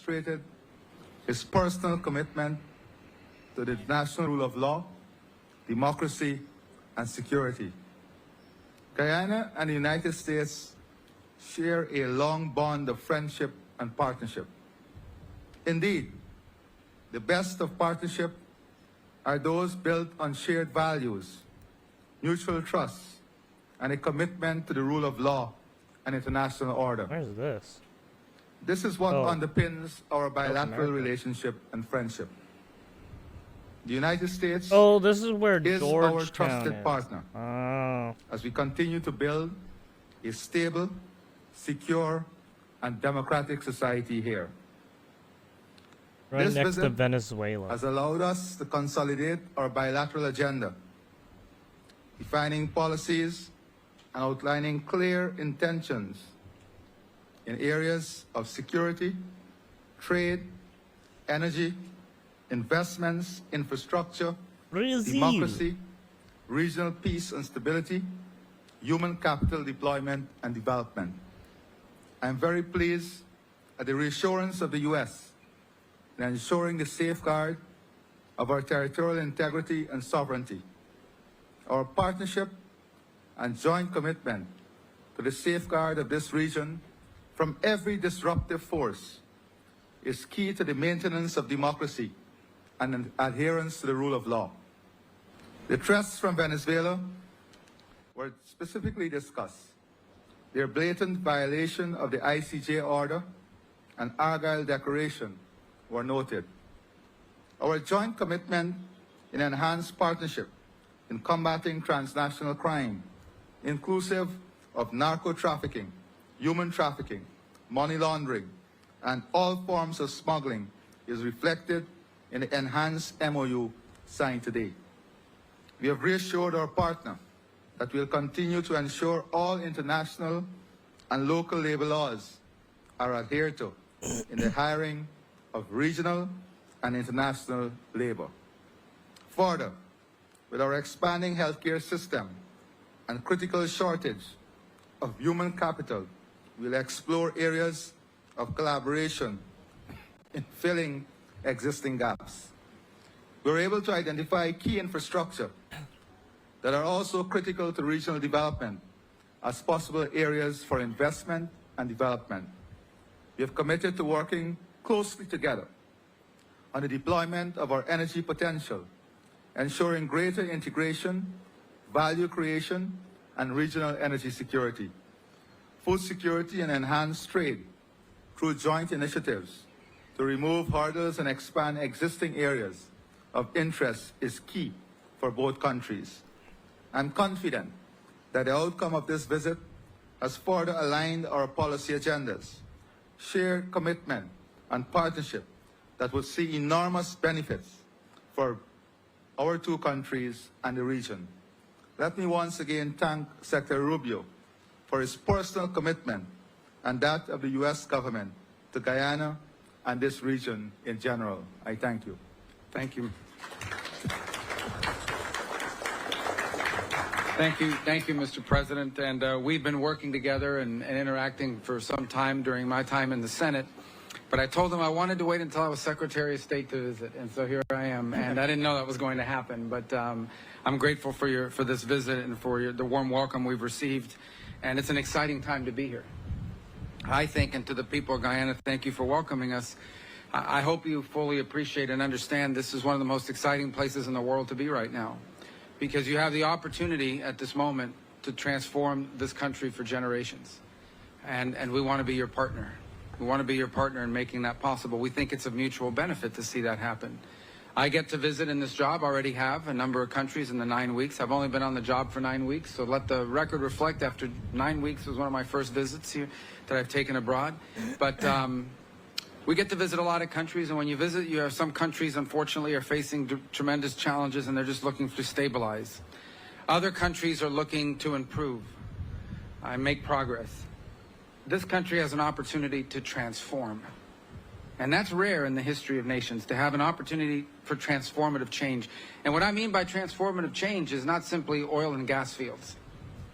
demonstrated his personal commitment to the national rule of law, democracy, and security. Guyana and the United States share a long bond of friendship and partnership. Indeed, the best of partnership are those built on shared values, mutual trust, and a commitment to the rule of law and international order. Where's this? This is what Oh. underpins our bilateral America. relationship and friendship. The United States Oh, this is where is our Georgetown trusted is. partner Oh. as we continue to build a stable, secure, and democratic society here. Right This next to visit Venezuela. has allowed us to consolidate our bilateral agenda, defining policies and outlining clear intentions in areas of security, trade, energy, investments, infrastructure, Brazil. democracy, regional peace and stability, human capital deployment and development. I am very pleased at the reassurance of the U.S. in ensuring the safeguard of our territorial integrity and sovereignty. Our partnership and joint commitment to the safeguard of this region from every disruptive force is key to the maintenance of democracy and adherence to the rule of law. The threats from Venezuela were specifically discussed. Their blatant violation of the ICJ order and Argyle Declaration were noted. Our joint commitment in enhanced partnership in combating transnational crime, inclusive of narco-trafficking, human trafficking, money laundering, and all forms of smuggling, is reflected in the enhanced MOU signed today. We have reassured our partner that we will continue to ensure all international and local labor laws are adhered to in the hiring of regional and international labor. Further, with our expanding healthcare system and critical shortage of human capital, we'll explore areas of collaboration in filling existing gaps. We're able to identify key infrastructure that are also critical to regional development as possible areas for investment and development. We have committed to working closely together on the deployment of our energy potential, ensuring greater integration, value creation, and regional energy security, food security, and enhanced trade through joint initiatives to remove hurdles and expand existing areas of interest is key for both countries. I'm confident that the outcome of this visit has further aligned our policy agendas, shared commitment, and partnership that will see enormous benefits for our two countries and the region. Let me once again thank Secretary Rubio for his personal commitment and that of the U.S. government to Guyana and this region in general. I thank you. Thank you. Thank you, Mr. President. And we've been working together and interacting for some time during my time in the Senate. But I told him I wanted to wait until I was Secretary of State to visit, and so here I am. And I didn't know that was going to happen, but I'm grateful for this visit and for the warm welcome we've received. And it's an exciting time to be here. I think, and to the people of Guyana, thank you for welcoming us. I hope you fully appreciate and understand this is one of the most exciting places in the world to be right now, because you have the opportunity at this moment to transform this country for generations. And we want to be your partner. We want to be your partner in making that possible. We think it's of mutual benefit to see that happen. I get to visit in this job, already have, a number of countries in the 9 weeks. I've only been on the job for 9 weeks, so let the record reflect, after 9 weeks was one of my first visits here that I've taken abroad. But we get to visit a lot of countries, and when you visit, you have some countries, unfortunately, are facing tremendous challenges, and they're just looking to stabilize. Other countries are looking to improve and make progress. This country has an opportunity to transform. And that's rare in the history of nations, to have an opportunity for transformative change. And what I mean by transformative change is not simply oil and gas fields.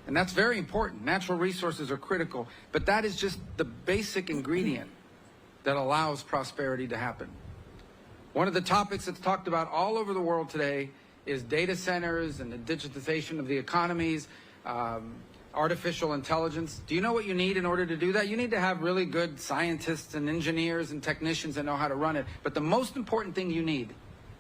And that's very important. Natural resources are critical, but that is just the basic ingredient that allows prosperity to happen. One of the topics that's talked about all over the world today is data centers and the digitization of the economies, artificial intelligence. Do you know what you need in order to do that? You need to have really good scientists and engineers and technicians that know how to run it. But the most important thing you need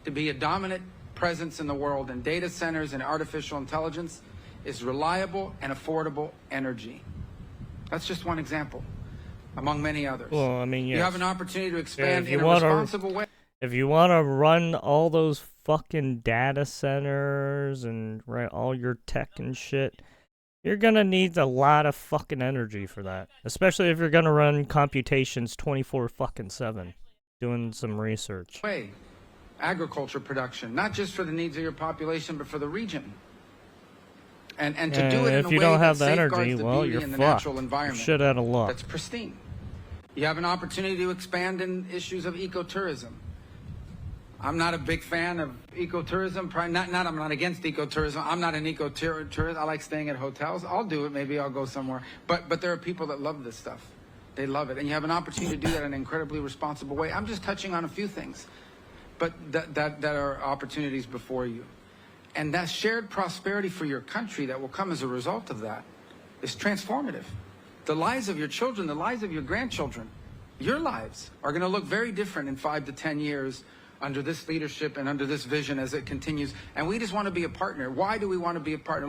to be a dominant presence in the world in data centers and artificial intelligence is reliable and affordable energy. That's just one example, among many others. Well, I mean, yes. You have an opportunity to expand if in you a wanna- responsible way. If you want to run all those fucking data centers and all your tech and shit, you're gonna need a lot of fucking energy for that. Especially if you're gonna run computations 24/7, doing some research. Agriculture production, not just for the needs of your population, but for the region. And to do it in a way if you don't have the that energy, safeguards the well, beauty you're and the fucked. natural environment. Shit out of luck. That's pristine. You have an opportunity to expand in issues of ecotourism. I'm not a big fan of ecotourism. I'm not against ecotourism. I'm not an ecotourist. I like staying at hotels. I'll do it. Maybe I'll go somewhere. But there are people that love this stuff. They love it. And you have an opportunity to do that in an incredibly responsible way. I'm just touching on a few things, but that are opportunities before you. And that shared prosperity for your country that will come as a result of that is transformative. The lives of your children, the lives of your grandchildren, your lives are going to look very different in 5 to 10 years under this leadership and under this vision as it continues. And we just want to be a partner. Why do we want to be a partner?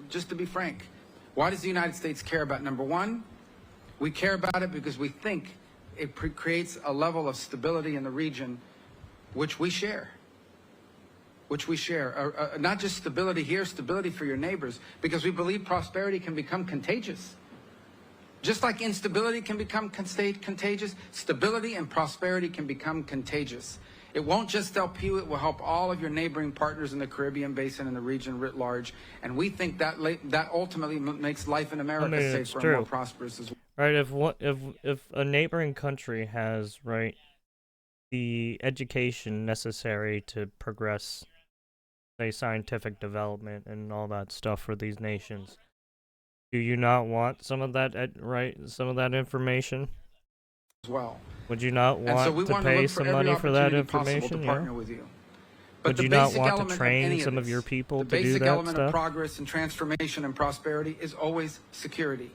Just to be frank, why does the United States care about? Number one, we care about it because we think it creates a level of stability in the region which we share. Not just stability here, stability for your neighbors, because we believe prosperity can become contagious. Just like instability can become contagious, stability and prosperity can become contagious. It won't just help you, it will help all of your neighboring partners in the Caribbean basin and the region writ large. And we think that ultimately makes life in America safer and more prosperous as well. Right, if a neighboring country has, the education necessary to progress, say, scientific development and all that stuff for these nations, do you not want some of that, some of that information? As well. Would you not want to pay some money for that information? Partner with you. Would you not want to train some of your people to do that stuff? The basic element of progress and transformation and prosperity is always security.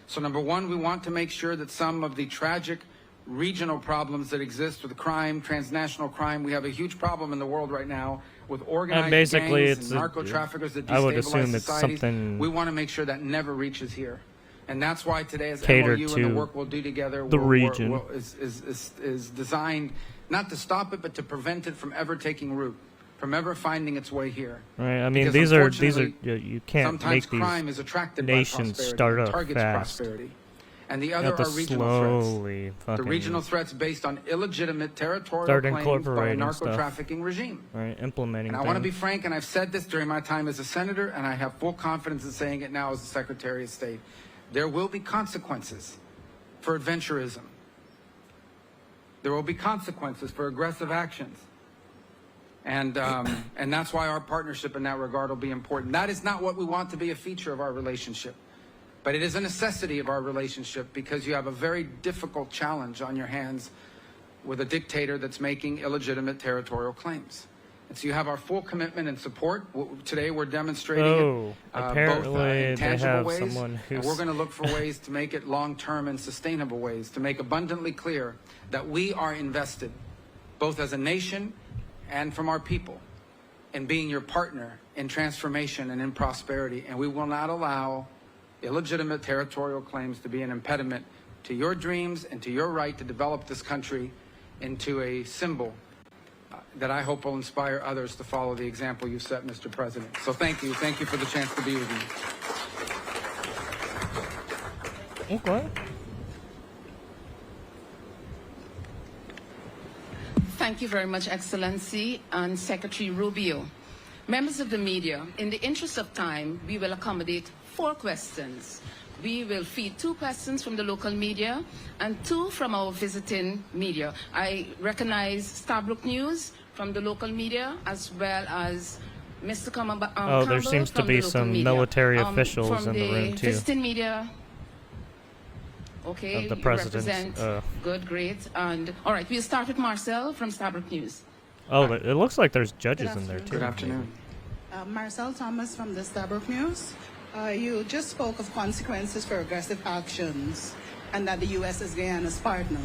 So number one, we want to make sure that some of the tragic regional problems that exist with crime, transnational crime, we have a huge problem in the world right now with organized gangs and narco traffickers that destabilize societies. We want to make sure that never reaches here. And that's why today, as MOU and the work we'll do together is designed not to stop it, but to prevent it from ever taking root, from ever finding its way here. Right. I mean, these are you can't make these crime is attracted nations by start up targets fast. Prosperity. And the other are regional threats. The regional threats based on illegitimate territorial claims by a narco-trafficking regime. Right, implementing. And I want to be frank, and I've said this during my time as a senator, and I have full confidence in saying it now as the Secretary of State. There will be consequences for adventurism. There will be consequences for aggressive actions. And that's why our partnership in that regard will be important. That is not what we want to be a feature of our relationship. But it is a necessity of our relationship because you have a very difficult challenge on your hands with a dictator that's making illegitimate territorial claims. And so you have our full commitment and support. Today we're demonstrating apparently both in tangible ways, and we're going to look for ways to make it long-term and sustainable ways, to make abundantly clear that we are invested, both as a nation and from our people, in being your partner in transformation and in prosperity. And we will not allow illegitimate territorial claims to be an impediment to your dreams and to your right to develop this country into a symbol that I hope will inspire others to follow the example you've set, Mr. President. So thank you. Thank you for the chance to be with you. Okay. Thank you very much, Excellency and Secretary Rubio. Members of the media, in the interest of time, we will accommodate 4 questions. We will feed 2 questions from the local media and 2 from our visiting media. I recognize Starbrook News from the local media as well as Mr. Campbell there seems to be some military officials in the room too. Visiting media. Okay, of the you president's. represent. Good, great. And all right, we'll start with Marcel from Stabrook News. Oh, it looks like there's judges in there afternoon. too. Good afternoon. Marcel Thomas from the Stabrook News. You just spoke of consequences for aggressive actions and that the U.S. is Guyana's partner.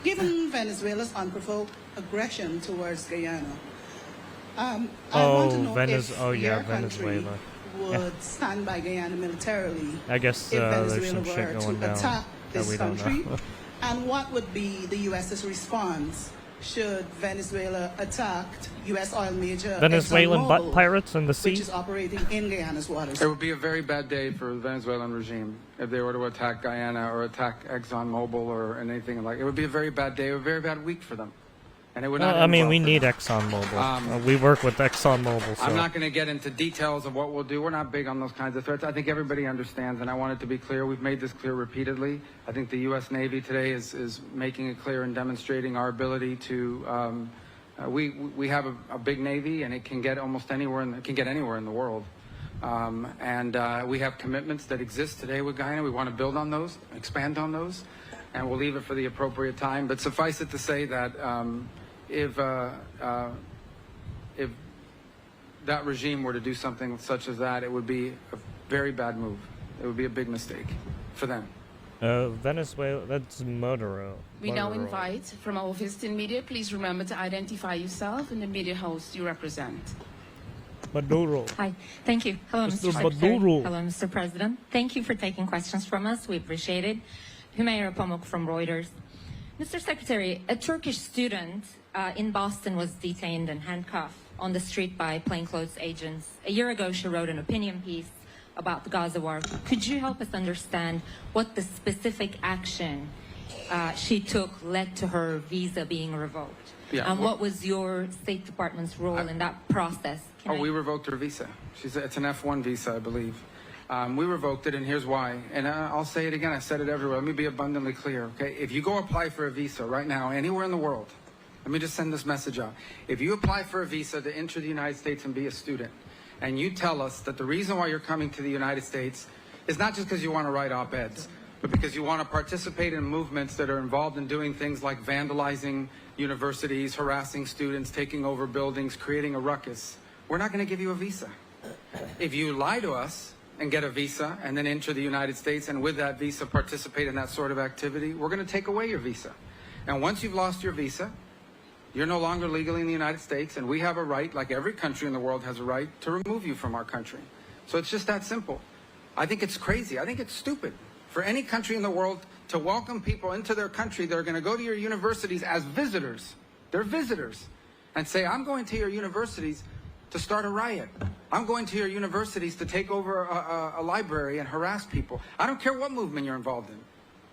Given Venezuela's unprovoked aggression towards Guyana, I want to know if your country Venezuela. would stand by Guyana militarily I guess if there's Venezuela some shit were going to down attack that this we don't country, know. and what would be the U.S.'s response should Venezuela attack U.S. oil major Venezuelan ExxonMobil, pirates in the which sea. is operating in Guyana's waters? It would be a very bad day for the Venezuelan regime if they were to attack Guyana or attack ExxonMobil or anything like. It would be a very bad day, a very bad week for them, and it would not. I end mean, well. we need ExxonMobil. We work with ExxonMobil. So. I'm not going to get into details of what we'll do. We're not big on those kinds of threats. I think everybody understands, and I want it to be clear. We've made this clear repeatedly. I think the U.S. Navy today is making it clear and demonstrating our ability to. We have a big Navy, and it can get almost anywhere. It can get anywhere in the world. We have commitments that exist today with Guyana. We want to build on those, expand on those, and we'll leave it for the appropriate time. But suffice it to say that if that regime were to do something such as that, it would be a very bad move. It would be a big mistake for them. Venezuela, that's Maduro. We now invite from our visiting media, please remember to identify yourself and the media host you represent. Maduro. Hi, thank you. Hello, Mr. Mr. Secretary. Maduro. Hello, Mr. President. Thank you for taking questions from us. We appreciate it. Humayra Pamuk from Reuters. Mr. Secretary, a Turkish student in Boston was detained and handcuffed on the street by plainclothes agents. A year ago, she wrote an opinion piece about the Gaza war. Could you help us understand what the specific action she took led to her visa being revoked? Yeah, And well- what was your State Department's role in that process? We revoked her visa. It's an F1 visa, I believe. We revoked it, and here's why. And I'll say it again. I said it everywhere. Let me be abundantly clear, okay? If you go apply for a visa right now, anywhere in the world, let me just send this message out. If you apply for a visa to enter the United States and be a student, and you tell us that the reason why you're coming to the United States is not just because you want to write op-eds, but because you want to participate in movements that are involved in doing things like vandalizing universities, harassing students, taking over buildings, creating a ruckus, we're not going to give you a visa. If you lie to us and get a visa and then enter the United States and with that visa participate in that sort of activity, we're going to take away your visa. And once you've lost your visa, you're no longer legally in the United States, and we have a right, like every country in the world has a right, to remove you from our country. So it's just that simple. I think it's crazy. I think it's stupid for any country in the world to welcome people into their country that are going to go to your universities as visitors. They're visitors. And say, I'm going to your universities to start a riot. I'm going to your universities to take over a library and harass people. I don't care what movement you're involved in.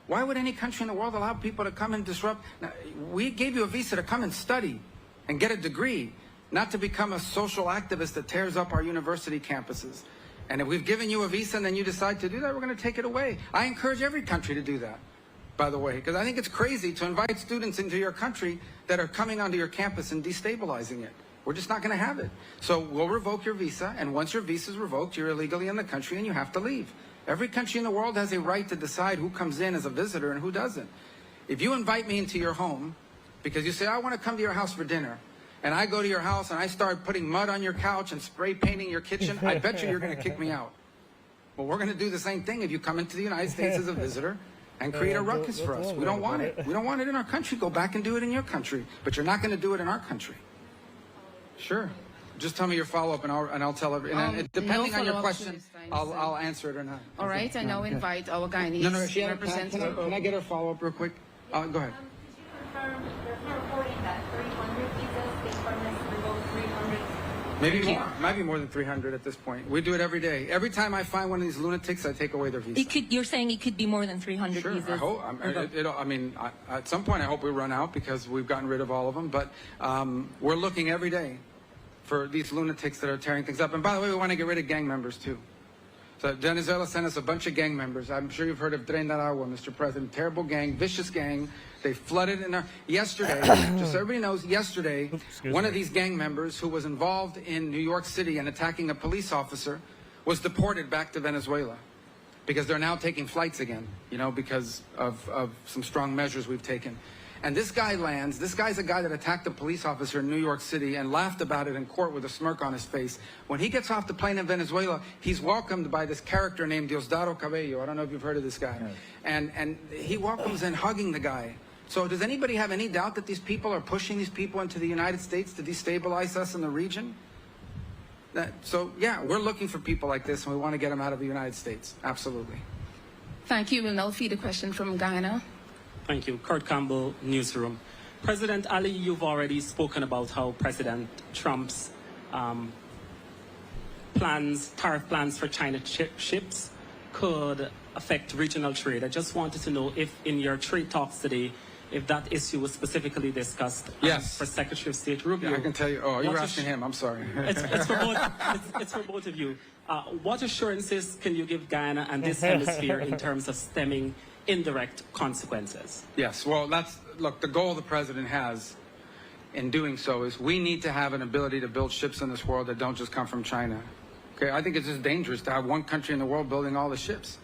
Why would any country in the world allow people to come and disrupt? Now, we gave you a visa to come and study and get a degree, not to become a social activist that tears up our university campuses. And if we've given you a visa and then you decide to do that, we're going to take it away. I encourage every country to do that, by the way, because I think it's crazy to invite students into your country that are coming onto your campus and destabilizing it. We're just not going to have it. So we'll revoke your visa, and once your visa is revoked, you're illegally in the country and you have to leave. Every country in the world has a right to decide who comes in as a visitor and who doesn't. If you invite me into your home because you say, I want to come to your house for dinner, and I go to your house and I start putting mud on your couch and spray painting your kitchen, I bet you're going to kick me out. Well, we're going to do the same thing if you come into the United States as a visitor and create a ruckus for us. We don't want it. We don't want it in our country. Go back and do it in your country. But you're not going to do it in our country. Sure. Just tell me your follow-up, and I'll tell everyone. Depending on your question, I'll answer it or not. All right, I now invite our Guyanese representative. Can I get her follow-up real quick? Go ahead. Could you confirm there's no reporting that 300 visas, State Department revoked 300? Maybe more. Might be more than 300 at this point. We do it every day. Every time I find one of these lunatics, I take away their visa. You're saying it could be more than 300 Sure, visas? I hope. At some point, I hope we run out because we've gotten rid of all of them. But we're looking every day for these lunatics that are tearing things up. And by the way, we want to get rid of gang members too. So Venezuela sent us a bunch of gang members. I'm sure you've heard of Tren de Aragua, Mr. President. Terrible gang, vicious gang. They flooded in our... Yesterday, just so everybody knows, yesterday, one of these gang members who was involved in New York City and attacking a police officer was deported back to Venezuela. because they're now taking flights again, you know, because of some strong measures we've taken. And this guy lands. This guy's a guy that attacked a police officer in New York City and laughed about it in court with a smirk on his face. When he gets off the plane in Venezuela, he's welcomed by this character named Diosdado Cabello. I don't know if you've heard of this guy. Yes. And he welcomes in hugging the guy. So does anybody have any doubt that these people are pushing these people into the United States to destabilize us in the region? So, yeah, we're looking for people like this, and we want to get them out of the United States. Absolutely. Thank you. We'll now feed a question from Guyana. Thank you. Kurt Campbell, Newsroom. President Ali, you've already spoken about how President Trump's tariff plans for China ships could affect regional trade. I just wanted to know if in your trade talks today, if that issue was specifically discussed for Secretary of State Rubio. Yeah, I can tell you. Oh, you were asking him. I'm sorry. It's for both of you. What assurances can you give Guyana and this hemisphere in terms of stemming indirect consequences? Yes, well, look, the goal the president has in doing so is we need to have an ability to build ships in this world that don't just come from China. Okay, I think it's just dangerous to have one country in the world building all the ships.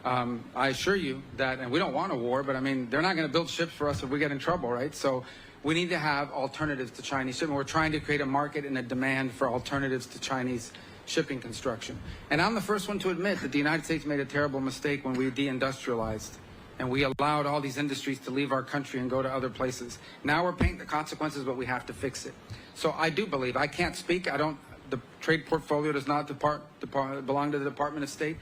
I assure you that, and we don't want a war, but I mean, they're not going to build ships for us if we get in trouble, right? So we need to have alternatives to Chinese shipping. We're trying to create a market and a demand for alternatives to Chinese shipping construction. And I'm the first one to admit that the United States made a terrible mistake when we deindustrialized and we allowed all these industries to leave our country and go to other places. Now we're paying the consequences, but we have to fix it. So I do believe, I can't speak, the trade portfolio does not belong to the Department of State,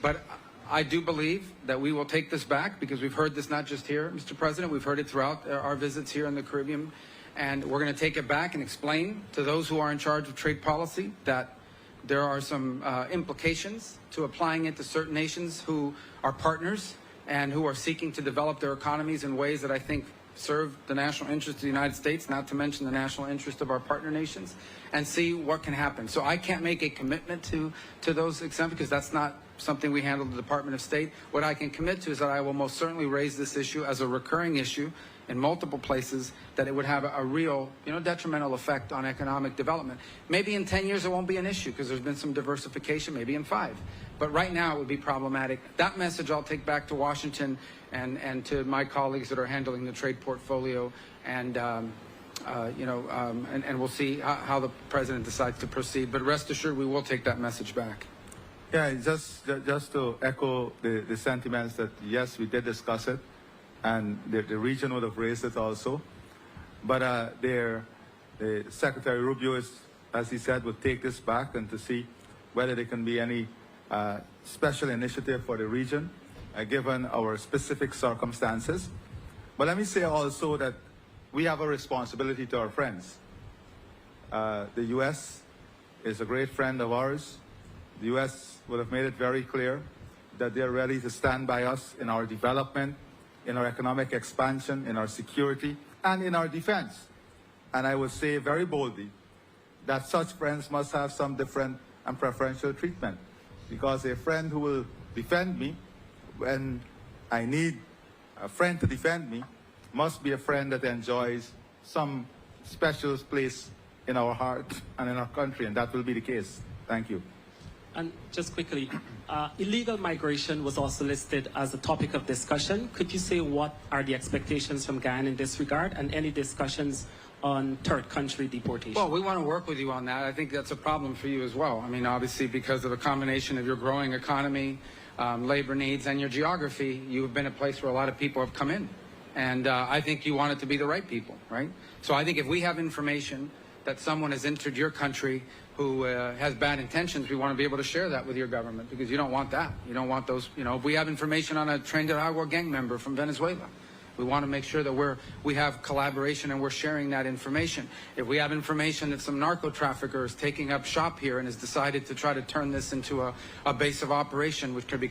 but I do believe that we will take this back because we've heard this not just here, Mr. President, we've heard it throughout our visits here in the Caribbean, and we're going to take it back and explain to those who are in charge of trade policy that there are some implications to applying it to certain nations who are partners and who are seeking to develop their economies in ways that I think serve the national interest of the United States, not to mention the national interest of our partner nations, and see what can happen. So I can't make a commitment to those exemptions because that's not something we handle the Department of State. What I can commit to is that I will most certainly raise this issue as a recurring issue in multiple places, that it would have a real, detrimental effect on economic development. Maybe in 10 years it won't be an issue because there's been some diversification, maybe in 5. But right now it would be problematic. That message I'll take back to Washington and to my colleagues that are handling the trade portfolio, and we'll see how the president decides to proceed. But rest assured, we will take that message back. Yeah, just to echo the sentiments that, yes, we did discuss it, and the region would have raised it also. But the Secretary Rubio, as he said, would take this back and to see whether there can be any special initiative for the region, given our specific circumstances. But let me say also that we have a responsibility to our friends. The U.S. is a great friend of ours. The U.S. would have made it very clear that they're ready to stand by us in our development, in our economic expansion, in our security, and in our defense. And I would say very boldly that such friends must have some different and preferential treatment, because a friend who will defend me when I need a friend to defend me must be a friend that enjoys some special place in our heart and in our country, and that will be the case. Thank you. And just quickly, illegal migration was also listed as a topic of discussion. Could you say what are the expectations from Guyana in this regard, and any discussions on third country deportation? Well, we want to work with you on that. I think that's a problem for you as well. I mean, obviously, because of a combination of your growing economy, labor needs, and your geography, you've been a place where a lot of people have come in. And I think you want it to be the right people, right? So I think if we have information that someone has entered your country who has bad intentions, we want to be able to share that with your government, because you don't want that. You don't want those, if we have information on a Trinidad gang member from Venezuela, we want to make sure that we have collaboration and we're sharing that information. If we have information that some narco trafficker is taking up shop here and has decided to try to turn this into a base of operation, which could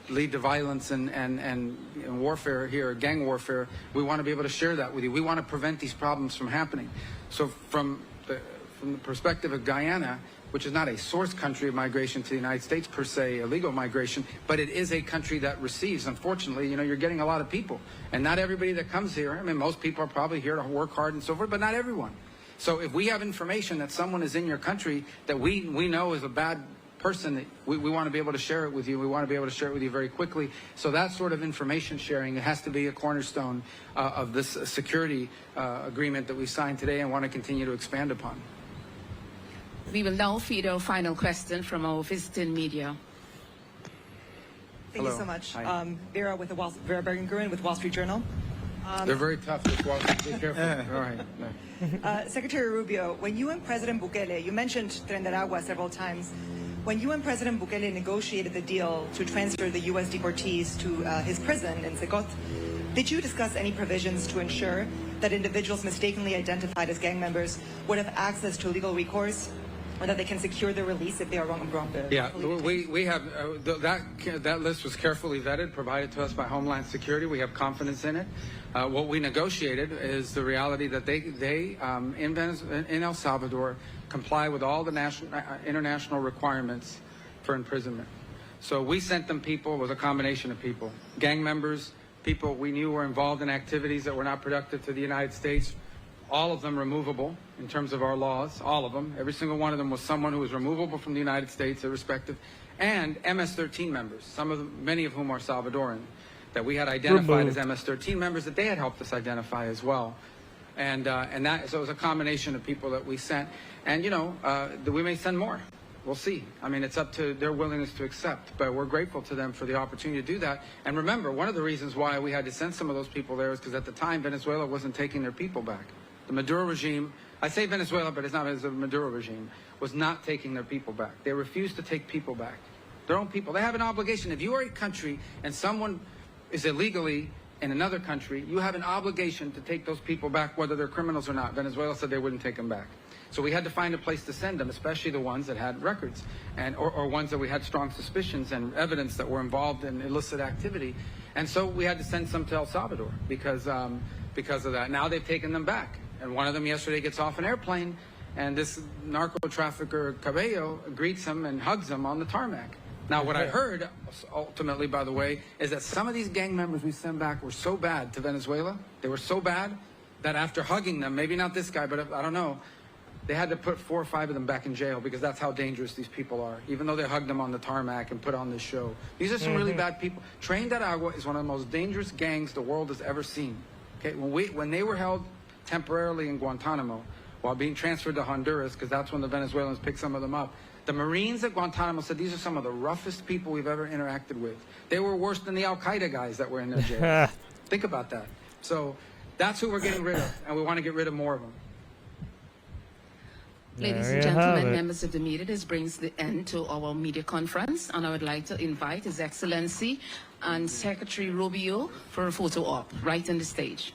lead to violence and warfare here, gang warfare, we want to be able to share that with you. We want to prevent these problems from happening. So from the perspective of Guyana, which is not a source country of migration to the United States per se, illegal migration, but it is a country that receives, unfortunately, you're getting a lot of people. And not everybody that comes here, I mean, most people are probably here to work hard and so forth, but not everyone. So if we have information that someone is in your country that we know is a bad person, we want to be able to share it with you. We want to be able to share it with you very quickly. So that sort of information sharing, it has to be a cornerstone of this security agreement that we signed today and want to continue to expand upon. We will now feed our final question from our visiting media. Thank you Hello. so much. Hi. Vera Bergengruen with Wall Street Journal. They're very tough. Just be careful. All right. Secretary Rubio, when you and President Bukele, you mentioned Tren de Aragua several times, when you and President Bukele negotiated the deal to transfer the U.S. deportees to his prison in Secot, did you discuss any provisions to ensure that individuals mistakenly identified as gang members would have access to legal recourse, or that they can secure their release if they are wrongfully Yeah, detained? we have that list was carefully vetted, provided to us by Homeland Security. We have confidence in it. What we negotiated is the reality that they in El Salvador comply with all the international requirements for imprisonment. So we sent them people, it was a combination of people, gang members, people we knew were involved in activities that were not productive to the United States. All of them removable in terms of our laws, all of them. Every single one of them was someone who was removable from the United States, irrespective. And MS-13 members, many of whom are Salvadoran, that we had identified as MS-13 members that they had helped us identify as well. So it was a combination of people that we sent. And, we may send more. We'll see. I mean, it's up to their willingness to accept, but we're grateful to them for the opportunity to do that. And remember, one of the reasons why we had to send some of those people there is because at the time, Venezuela wasn't taking their people back. The Maduro regime, I say Venezuela, but it's not the Maduro regime, was not taking their people back. They refused to take people back. Their own people. They have an obligation. If you are a country and someone is illegally in another country, you have an obligation to take those people back, whether they're criminals or not. Venezuela said they wouldn't take them back. So we had to find a place to send them, especially the ones that had records or ones that we had strong suspicions and evidence that were involved in illicit activity. And so we had to send some to El Salvador because of that. Now they've taken them back. And one of them yesterday gets off an airplane, and this narco trafficker Cabello greets him and hugs him on the tarmac. Now, what I heard, ultimately, by the way, is that some of these gang members we sent back were so bad to Venezuela, they were so bad that after hugging them, maybe not this guy, but I don't know, they had to put 4 or 5 of them back in jail because that's how dangerous these people are, even though they hugged them on the tarmac and put on this show. These are some really bad people. Tren de Aragua is one of the most dangerous gangs the world has ever seen. Okay, when they were held temporarily in Guantanamo while being transferred to Honduras, because that's when the Venezuelans picked some of them up, the Marines at Guantanamo said these are some of the roughest people we've ever interacted with. They were worse than the Al-Qaeda guys that were in their jail. Think about that. So that's who we're getting rid of, and we want to get rid of more of them. Ladies and gentlemen, members of the media, this brings the end to our media conference, and I would like to invite His Excellency and Secretary Rubio for a photo op right on the stage.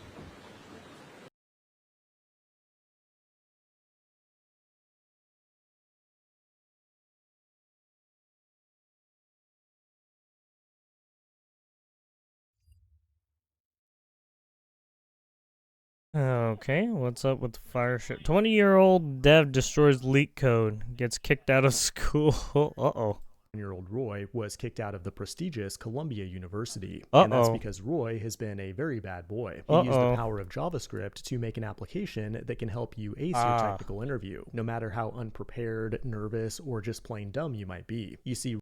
Okay, what's up with the Fireship? 20-year-old dev destroys leak code, gets kicked out of school. Uh-oh. 10-year-old Roy was kicked out of the prestigious Columbia University. And that's because Roy has been a very bad boy. He used the power of JavaScript to make an application that can help you ace your technical interview, no matter how unprepared, nervous, or just plain dumb you might be. You see,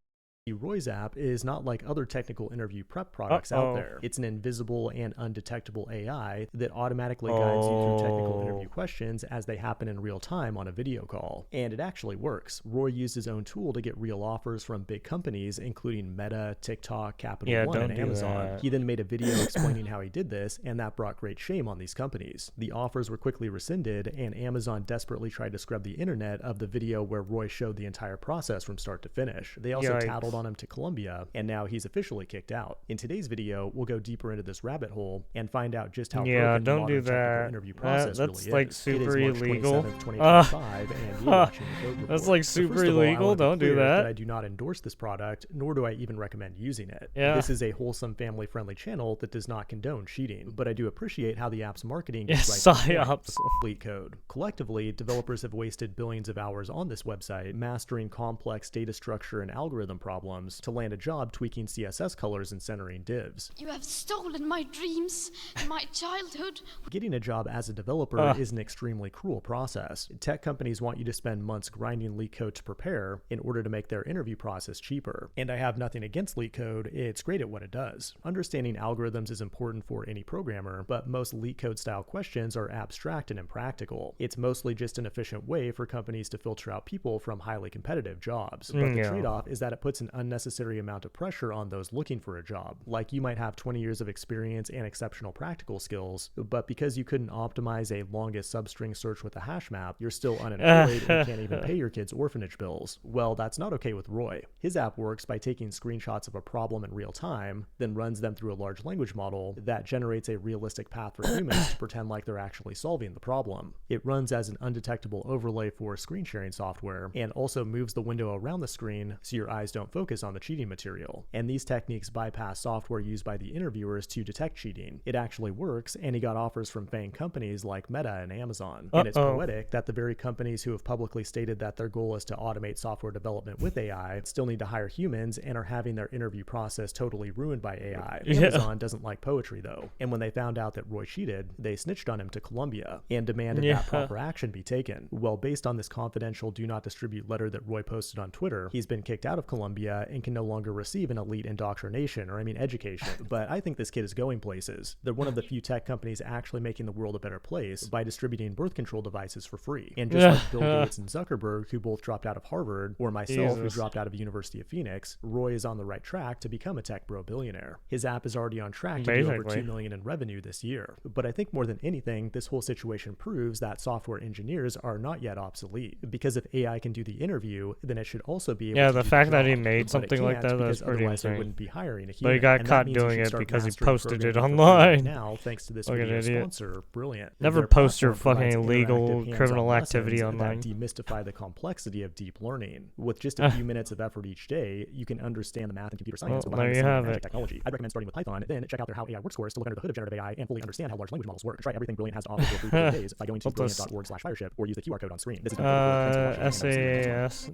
Roy's app is not like other technical interview prep products out there. It's an invisible and undetectable AI that automatically guides you through technical interview questions as they happen in real time on a video call. And it actually works. Roy used his own tool to get real offers from big companies, including Meta, TikTok, Capital One, and Amazon. He then made a video explaining how he did this, and that brought great shame on these companies. The offers were quickly rescinded, and Amazon desperately tried to scrub the internet of the video where Roy showed the entire process from start to finish. They also tattled on him to Columbia, and now he's officially kicked out. In today's video, we'll go deeper into this rabbit hole and find out just how broken the modern technical interview process that's really like is. super It is March illegal. 27th, 2025, and you're watching the Code Report. That's like So super first of all, I illegal. want to be Don't do clear that. I do not endorse this product, nor do I even recommend using it. Yeah. This is a wholesome, family-friendly channel that does not condone cheating, but I do appreciate how the app's marketing gets right to the point. Psyops. Complete code. Collectively, developers have wasted billions of hours on this website, mastering complex data structure and algorithm problems to land a job tweaking CSS colors and centering divs. You have stolen my dreams and my childhood. Getting a job as a developer isn't extremely cruel process. Tech companies want you to spend months grinding leak code to prepare in order to make their interview process cheaper. And I have nothing against leak code, it's great at what it does. Understanding algorithms is important for any programmer, but most leak code style questions are abstract and impractical. It's mostly just an efficient way for companies to filter out people from highly competitive jobs. But the trade-off is that it puts an unnecessary amount of pressure on those looking for a job. Like, you might have 20 years of experience and exceptional practical skills, but because you couldn't optimize a longest substring search with a hash map, you're still unemployed and can't even pay your kids' orphanage bills. Well, that's not okay with Roy. His app works by taking screenshots of a problem in real time, then runs them through a large language model that generates a realistic path for humans to pretend like they're actually solving the problem. It runs as an undetectable overlay for screen sharing software, and also moves the window around the screen so your eyes don't focus on the cheating material. And these techniques bypass software used by the interviewers to detect cheating. It actually works, and he got offers from FAANG companies like Meta and Amazon. And it's poetic that the very companies who have publicly stated that their goal is to automate software development with AI still need to hire humans and are having their interview process totally ruined by AI. Amazon doesn't like poetry though, and when they found out that Roy cheated, they snitched on him to Columbia and demanded that proper action be taken. Well, based on this confidential do not distribute letter that Roy posted on Twitter, he's been kicked out of Columbia and can no longer receive an elite indoctrination, or education. But I think this kid is going places. They're one of the few tech companies actually making the world a better place by distributing birth control devices for free. And just like Bill Gates and Zuckerberg, who both dropped out of Harvard, or myself, who dropped out of University of Phoenix, Roy is on the right track to become a tech bro billionaire. His app is already on track to do over $2 million in revenue this year. But I think more than anything, this whole situation proves that software engineers are not yet obsolete. Because if AI can do the interview, then it should also be able to do the fact the job. that he made something like that, that's pretty insane. Wouldn't be hiring a human. But he got caught doing it because he posted it online. Now, thanks to this Fucking video idiot. sponsor, brilliant. Never Their post your platform fucking provides illegal interactive criminal hands-on activity lessons online. that demystify the complexity of deep learning. With just a few minutes of effort each day, you can understand the math and computer science behind the scenes of magic technology. I'd recommend starting with Python, then check out their How AI Works course to look under the hood of generative AI and fully understand how large language models work. Try everything Brilliant has to offer for free for 30 days by going to brilliant.org/Fireship or use the QR code on screen. This is SaaS,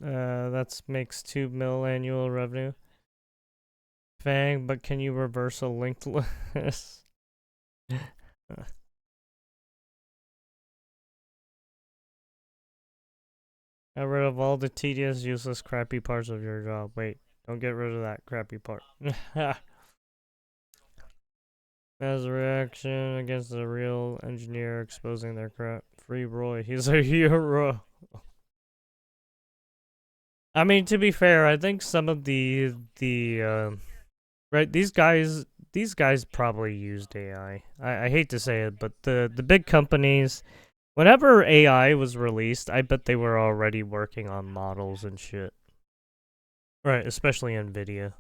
that's makes $2 million annual revenue. FAANG, but can you reverse a linked list? Get rid of all the tedious, useless, crappy parts of your job. Wait, don't get rid of that crappy part. As a reaction against a real engineer exposing their crap. Free Roy, he's a hero. I mean, to be fair, I think some of the right, these guys probably used AI. I hate to say it, but the big companies, whenever AI was released, I bet they were already working on models and shit. Right, especially NVIDIA.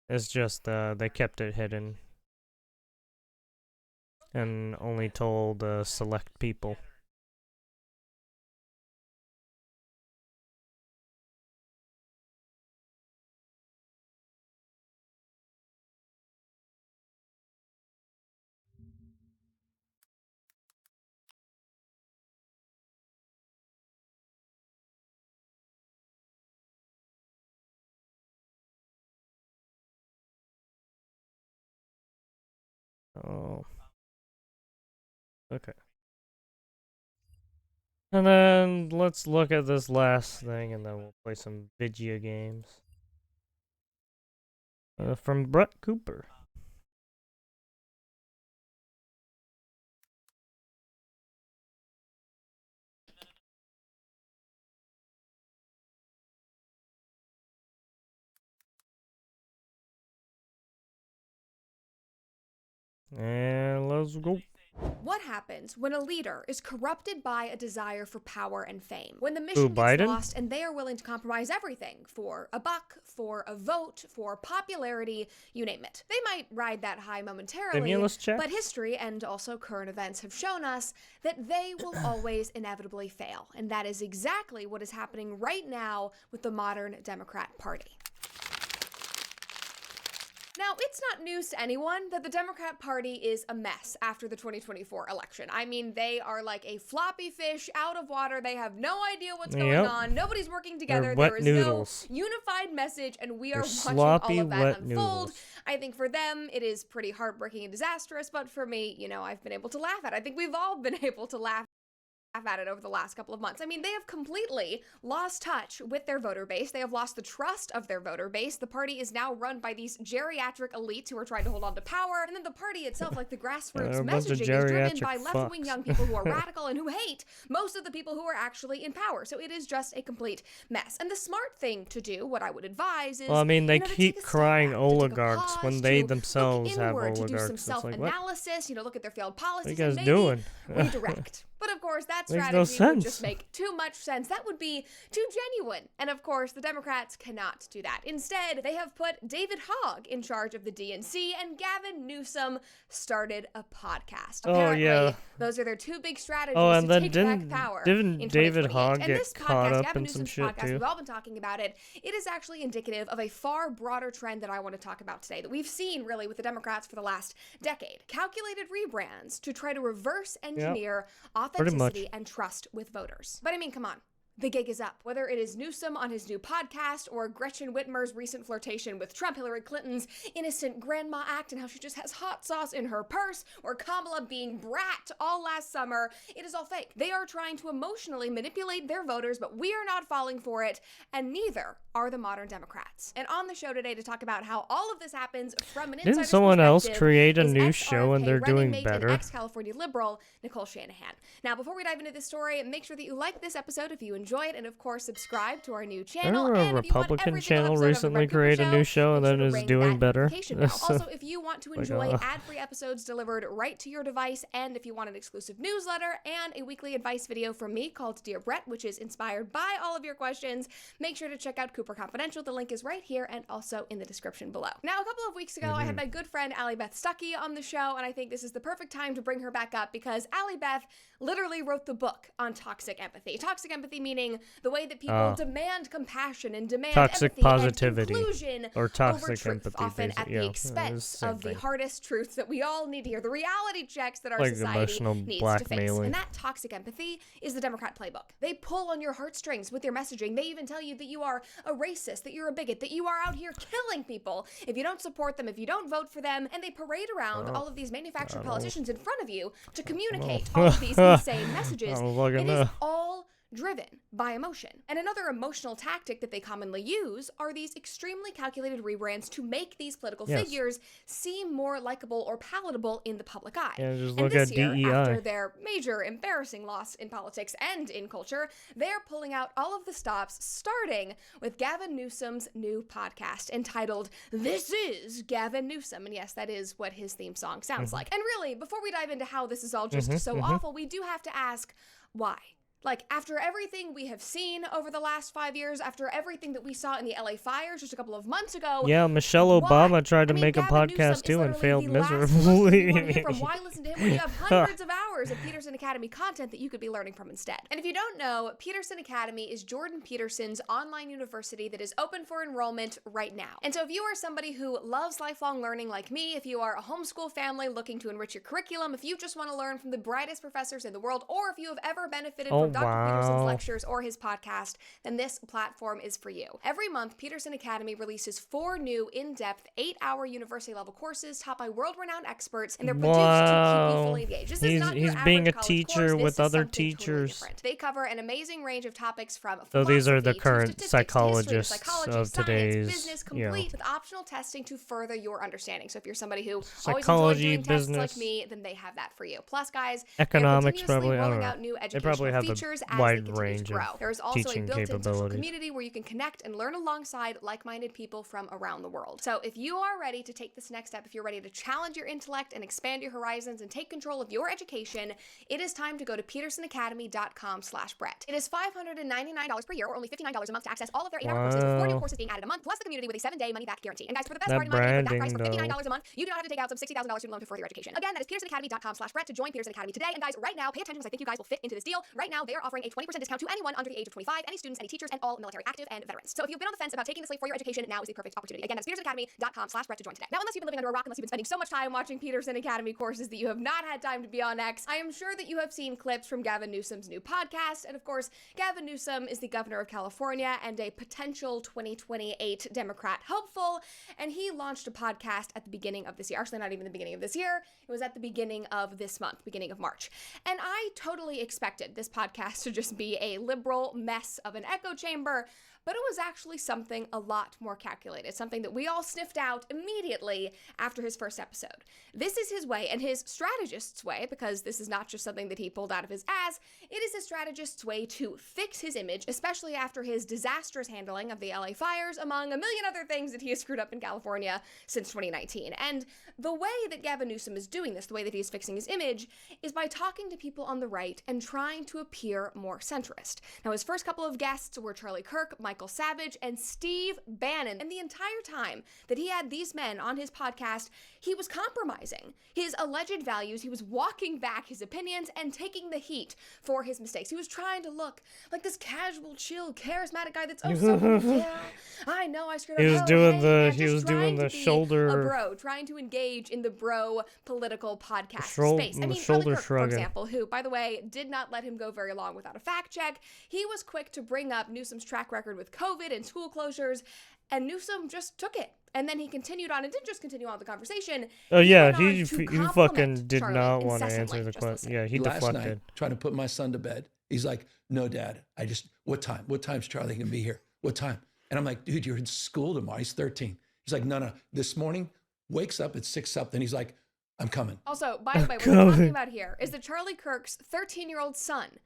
It's just they kept it hidden and only told select people. Oh. Okay. And then let's look at this last thing and then we'll play some video games. From Brett Cooper. And let's go. What happens when a leader is corrupted by a desire for power and fame? When the mission gets lost and they are willing to compromise everything for a buck, for a vote, for popularity, you name it. They might ride that high momentarily, but history and also current events have shown us that they will always inevitably fail. And that is exactly what is happening right now with the modern Democrat Party. Now, it's not news to anyone that the Democrat Party is a mess after the 2024 election. I mean, they are like a floppy fish out of water. They have no idea what's going on. Nobody's working together. There is no unified message, and we are watching all of that unfold. I think for them, it is pretty heartbreaking and disastrous, but for me, you know, I've been able to laugh at it. I think we've all been able to laugh at it over the last couple of months. I mean, they have completely lost touch with their voter base. They have lost the trust of their voter base. The party is now run by these geriatric elites who are trying to hold on to power. And then the party itself, like the grassroots messaging, is driven by left-wing young people who are radical and who hate most of the people who are actually in power. So it is just a complete mess. And the smart thing to do, what I would advise is, well, I mean, they keep crying oligarchs when they themselves have oligarchs. To do some self-analysis, look at their failed policies. What are you guys doing? Redirect. But of course, that strategy would just make too much sense. That would be too genuine. And of course, the Democrats cannot do that. Instead, they have put David Hogg in charge of the DNC, and Gavin Newsom started a podcast. Apparently, those are their two big strategies to take back power. Didn't David Hogg get caught up Gavin in some Newsom's shit podcast, too? we've all been talking about it. It is actually indicative of a far broader trend that I want to talk about today, that we've seen really with the Democrats for the last decade. Calculated rebrands to try to reverse engineer authenticity and trust with voters. But I mean, come on. The gig is up. Whether it is Newsom on his new podcast or Gretchen Whitmer's recent flirtation with Trump, Hillary Clinton's innocent grandma act and how she just has hot sauce in her purse, or Kamala being brat all last summer, it is all fake. They are trying to emotionally manipulate their voters, but we are not falling for it, and neither are the modern Democrats. And on the show today to talk about how all of this happens from an insider's Didn't someone else create a is new show and they're doing better? And ex-California liberal Nicole Shanahan. Now, before we dive into this story, make sure that you like this episode if you enjoy it, and of course subscribe to our new channel. A Republican channel recently created a new show and then is doing better. Also, if you want to enjoy ad-free episodes delivered right to your device, and if you want an exclusive newsletter and a weekly advice video from me called Dear Brett, which is inspired by all of your questions, make sure to check out Cooper Confidential. The link is right here and also in the description below. Now, a couple of weeks ago, I had my good friend Allie Beth Stuckey on the show, and I think this is the perfect time to bring her back up because Allie Beth literally wrote the book on toxic empathy. Toxic empathy meaning the way that people demand compassion and demand toxic empathy positivity and inclusion or toxic over truth, empathy, often at the expense of the hardest truths that we all need to hear, the reality checks that our society needs to face. And that toxic empathy is the Democrat playbook. They pull on your heartstrings with their messaging. They even tell you that you are a racist, that you're a bigot, that you are out here killing people if you don't support them, if you don't vote for them, and they parade around all of these manufactured politicians in front of you to communicate all of these insane messages. It is all driven by emotion. And another emotional tactic that they commonly use are these extremely calculated rebrands to make these political figures seem more likable or palatable in the public eye. Yeah, just and look this at year, DEI. after their major embarrassing loss in politics and in culture, they're pulling out all of the stops, starting with Gavin Newsom's new podcast entitled This Is Gavin Newsom. And yes, that is what his theme song sounds like. And really, before we dive into how this is all just so awful, we do have to ask, why? Like, after everything we have seen over the last 5 years, after everything that we saw in the LA fires just a couple of months ago. Yeah, Michelle Obama tried to make a podcast too and failed miserably. Why listen to him when you have hundreds of hours of Peterson Academy content that you could be learning from instead? And if you don't know, Peterson Academy is Jordan Peterson's online university that is open for enrollment right now. And so if you are somebody who loves lifelong learning like me, if you are a homeschool family looking to enrich your curriculum, if you just want to learn from the brightest professors in the world, or if you have ever benefited from Dr. Peterson's lectures or his podcast, then this platform is for you. Every month, Peterson Academy releases 4 new in-depth 8-hour university-level courses taught by world-renowned experts, and they're produced to keep you fully engaged. This is not your average being a college teacher course. with This is other something teachers. Totally different. They cover an amazing range of topics from So these are the philosophy to current statistics, psychologists history, psychology, of science, today's, business, complete with optional testing to further your understanding. So if you're somebody who psychology, always enjoyed doing business, tests like me, then they have that for you. Plus, guys, economics, they're probably. continuously I don't rolling know. out new They probably educational have features a as wide they continue range to grow. of There's also a teaching built-in social capabilities. community where you can connect and learn alongside like-minded people from around the world. So if you are ready to take this next step, if you're ready to challenge your intellect and expand your horizons and take control of your education, education, it is time to go to petersonacademy.com/Brett. It is $599 per year, or only $59 a month to access all of their 8-hour courses, with 4 new courses being added a month, plus the community with a 7-day money-back guarantee. And guys, for the best part of the month, for that price, for $59 a month, you do not have to take out some $60,000 student loan to further your education. Again, that is petersonacademy.com/Brett to join Peterson Academy today. And guys, right now, pay attention because I think you guys will fit into this deal. Right now, they are offering a 20% discount to anyone under the age of 25, any students, any teachers, and all military active and veterans. So if you've been on the fence about taking this leap for your education, now is the perfect opportunity. Again, that's petersonacademy.com/Brett to join today. Now, unless you've been living under a rock, unless you've been spending so much time watching Peterson Academy courses that you have not had time to be on X, I am sure that you have seen clips from Gavin Newsom's new podcast. And of course, Gavin Newsom is the governor of California and a potential 2028 Democrat hopeful. And he launched a podcast at the beginning of this year. Actually, not even the beginning of this year. It was at the beginning of this month, beginning of March. And I totally expected this podcast to just be a liberal mess of an echo chamber, but it was actually something a lot more calculated, something that we all sniffed out immediately after his first episode. This is his way, and his strategist's way, because this is not just something that he pulled out of his ass, it is his strategist's way to fix his image, especially after his disastrous handling of the LA fires, among a million other things that he has screwed up in California since 2019. And the way that Gavin Newsom is doing this, the way that he's fixing his image, is by talking to people on the right and trying to appear more centrist. Now, his first couple of guests were Charlie Kirk, Michael Savage, and Steve Bannon. And the entire time that he had these men on his podcast, he was compromising his alleged values. He was walking back his opinions and taking the heat for his mistakes. He was trying to look like this casual, chill, charismatic guy that's, oh, so, yeah, I know I screwed up. He was doing the shoulder, a bro, trying to engage in the bro political podcast space. I mean, Charlie Kirk, for example, who, by the way, did not let him go very long without a fact check. He was quick to bring up Newsom's track record with COVID and school closures, and Newsom just took it. And then he continued on, and didn't just continue on the conversation. Oh yeah, he fucking did not want to answer the question. Yeah, he deflected. Last night, trying to put my son to bed, he's like, "No, Dad, what time? What time's Charlie gonna be here? What time?" And I'm like, "Dude, you're in school tomorrow." He's 13. He's like, "No. This morning, wakes up at 6 something." He's like, "I'm coming." Also, by the way, what we're talking about here is that Charlie Kirk's 13-year-old son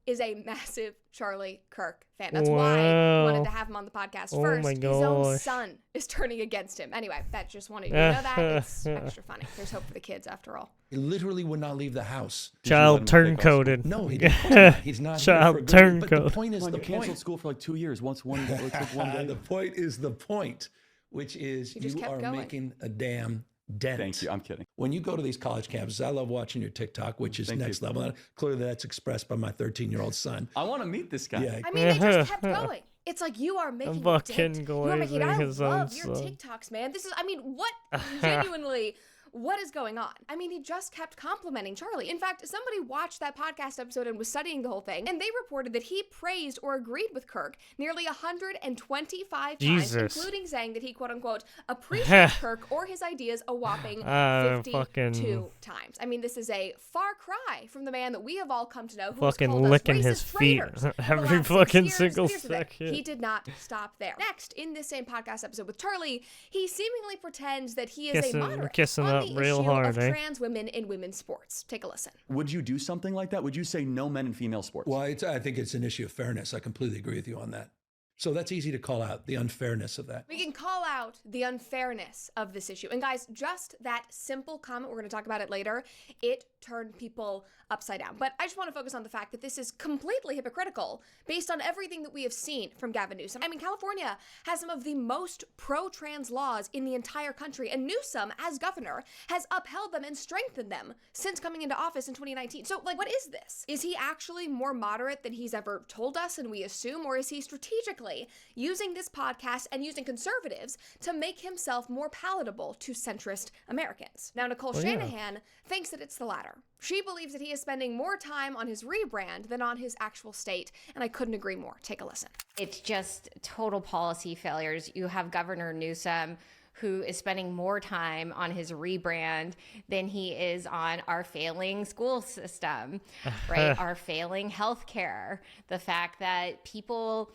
is a massive Charlie Kirk fan. That's why I wanted to have him on the podcast first. My His own son is turning against him. Anyway, that just wanted you to know that. It's extra funny. There's hope for the kids after all. He literally would not leave the house. Child turncoated. No, he didn't. He's not. Child turncoated. But the point is, you canceled school for like 2 years. Once one day. The point is the point, which is you are making a damn dent. Thank you. I'm kidding. When you go to these college campuses, I love watching your TikTok, which is next level. And clearly, that's expressed by my 13-year-old son. I want to meet this guy. Yeah. I mean, they just kept going. It's like you are making a dent. You are making. I love your TikToks, man. This is. I mean, what genuinely. What is going on? I mean, he just kept complimenting Charlie. In fact, somebody watched that podcast episode and was studying the whole thing, and they reported that he praised or agreed with Kirk nearly 125 times, including saying that he, quote-unquote, appreciates Kirk or his ideas a whopping 52 times. I mean, this is a far cry from the man that we have all come to know, who fucking called licking us his feet every fucking single second. He did not stop there. Next, in this same podcast episode with Charlie, he seemingly pretends that he is a moderate kissing on up the real issue hard, of eh? trans women in women's sports. Take a listen. Would you do something like that? Would you say no men in female sports? Well, I think it's an issue of fairness. I completely agree with you on that. So that's easy to call out, the unfairness of that. We can call out the unfairness of this issue. And guys, just that simple comment, we're going to talk about it later, it turned people upside down. But I just want to focus on the fact that this is completely hypocritical based on everything that we have seen from Gavin Newsom. I mean, California has some of the most pro-trans laws in the entire country, and Newsom, as governor, has upheld them and strengthened them since coming into office in 2019. So, like, what is this? Is he actually more moderate than he's ever told us and we assume, or is he strategically using this podcast and using conservatives to make himself more palatable to centrist Americans? Now, Nicole Shanahan thinks that it's the latter. She believes that he is spending more time on his rebrand than on his actual state, and I couldn't agree more. Take a listen. It's just total policy failures. You have Governor Newsom, who is spending more time on his rebrand than he is on our failing school system, right? Our failing healthcare, the fact that people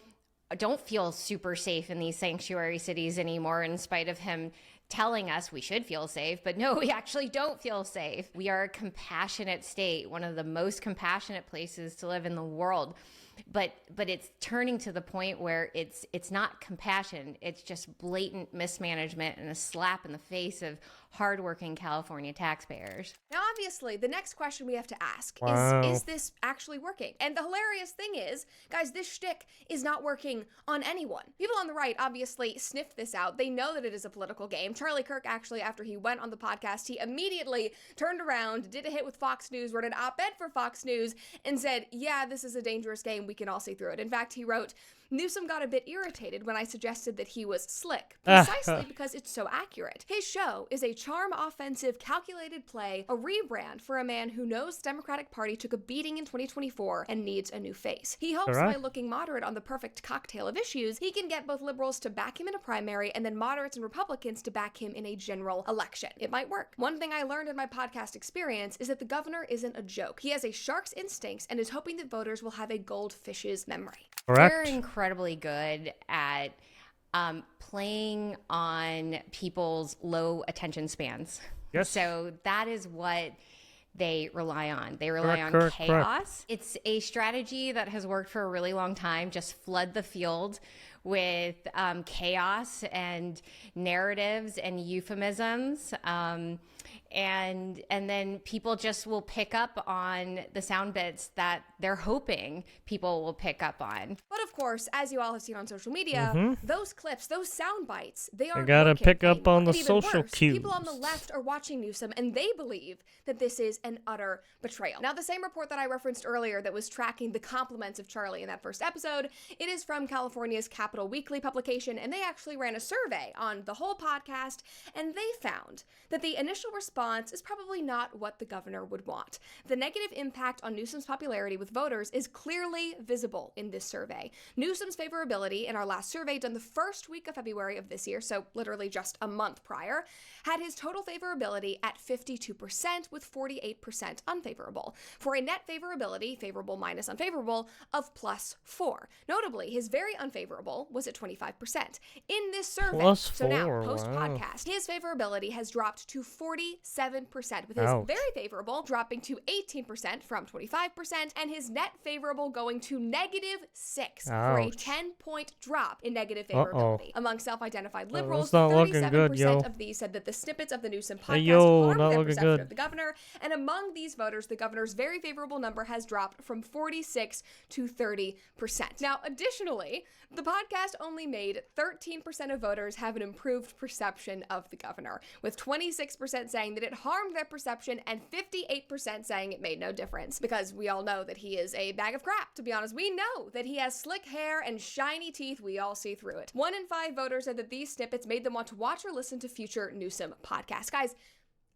don't feel super safe in these sanctuary cities anymore, in spite of him telling us we should feel safe, but no, we actually don't feel safe. We are a compassionate state, one of the most compassionate places to live in the world. But it's turning to the point where it's not compassion, it's just blatant mismanagement and a slap in the face of hardworking California taxpayers. Now, obviously, the next question we have to ask is this actually working? And the hilarious thing is, guys, this shtick is not working on anyone. People on the right obviously sniffed this out. They know that it is a political game. Charlie Kirk, actually, after he went on the podcast, he immediately turned around, did a hit with Fox News, wrote an op-ed for Fox News, and said, yeah, this is a dangerous game. We can all see through it. In fact, he wrote, Newsom got a bit irritated when I suggested that he was slick, precisely because it's so accurate. His show is a charm offensive, calculated play, a rebrand for a man who knows the Democratic Party took a beating in 2024 and needs a new face. He hopes by looking moderate on the perfect cocktail of issues, he can get both liberals to back him in a primary and then moderates and Republicans to back him in a general election. It might work. One thing I learned in my podcast experience is that the governor isn't a joke. He has a shark's instincts and is hoping that voters will have a goldfish's memory. They're incredibly good at playing on people's low attention spans. Yes. So that is what they rely on. They rely on chaos. It's a strategy that has worked for a really long time. Just flood the field with chaos and narratives and euphemisms. And then people just will pick up on the sound bits that they're hoping people will pick up on. But of course, as you all have seen on social media, those clips, those sound bites, they are gotta pick up on the social cues. People on the left are watching Newsom and they believe that this is an utter betrayal. Now, the same report that I referenced earlier that was tracking the compliments of Charlie in that first episode, it is from California's Capital Weekly publication, and they actually ran a survey on the whole podcast, and they found that the initial response is probably not what the governor would want. The negative impact on Newsom's popularity with voters is clearly visible in this survey. Newsom's favorability in our last survey, done the first week of February of this year, so literally just a month prior, had his total favorability at 52% with 48% unfavorable, for a net favorability, favorable minus unfavorable, of +4. Notably, his very unfavorable was at 25%. In this survey, so now, post-podcast, his favorability has dropped to 47%, with his very favorable dropping to 18% from 25%, and his net favorable going to -6 for a 10-point drop in negative favorability. Among self-identified liberals, 37% of these said that the snippets of the Newsom podcast harmed their perception of the governor, and among these voters, the governor's very favorable number has dropped from 46 to 30%. Now, additionally, the podcast only made 13% of voters have an improved perception of the governor, with 26% saying that it harmed their perception and 58% saying it made no difference, because we all know that he is a bag of crap. To be honest, we know that he has slick hair and shiny teeth. We all see through it. 1 in 5 voters said that these snippets made them want to watch or listen to future Newsom podcasts. Guys,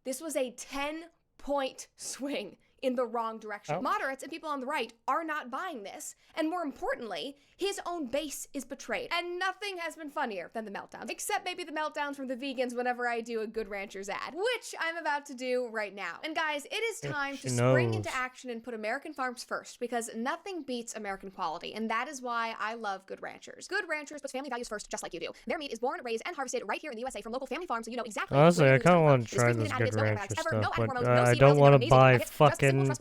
this was a 10-point swing in the wrong direction. Moderates and people on the right are not buying this, and more importantly, his own base is betrayed. And nothing has been funnier than the meltdowns, except maybe the meltdowns from the vegans whenever I do a Good Ranchers ad, which I'm about to do right now. And guys, it is time to spring into action and put American farms first, because nothing beats American quality, and that is why I love Good Ranchers. Good Ranchers puts family values first, just like you do. Their meat is born, raised, and harvested right here in the USA from local family farms, so you know exactly. Honestly, I kind of want to try this Good Rancher stuff, but I don't want to buy fucking... I don't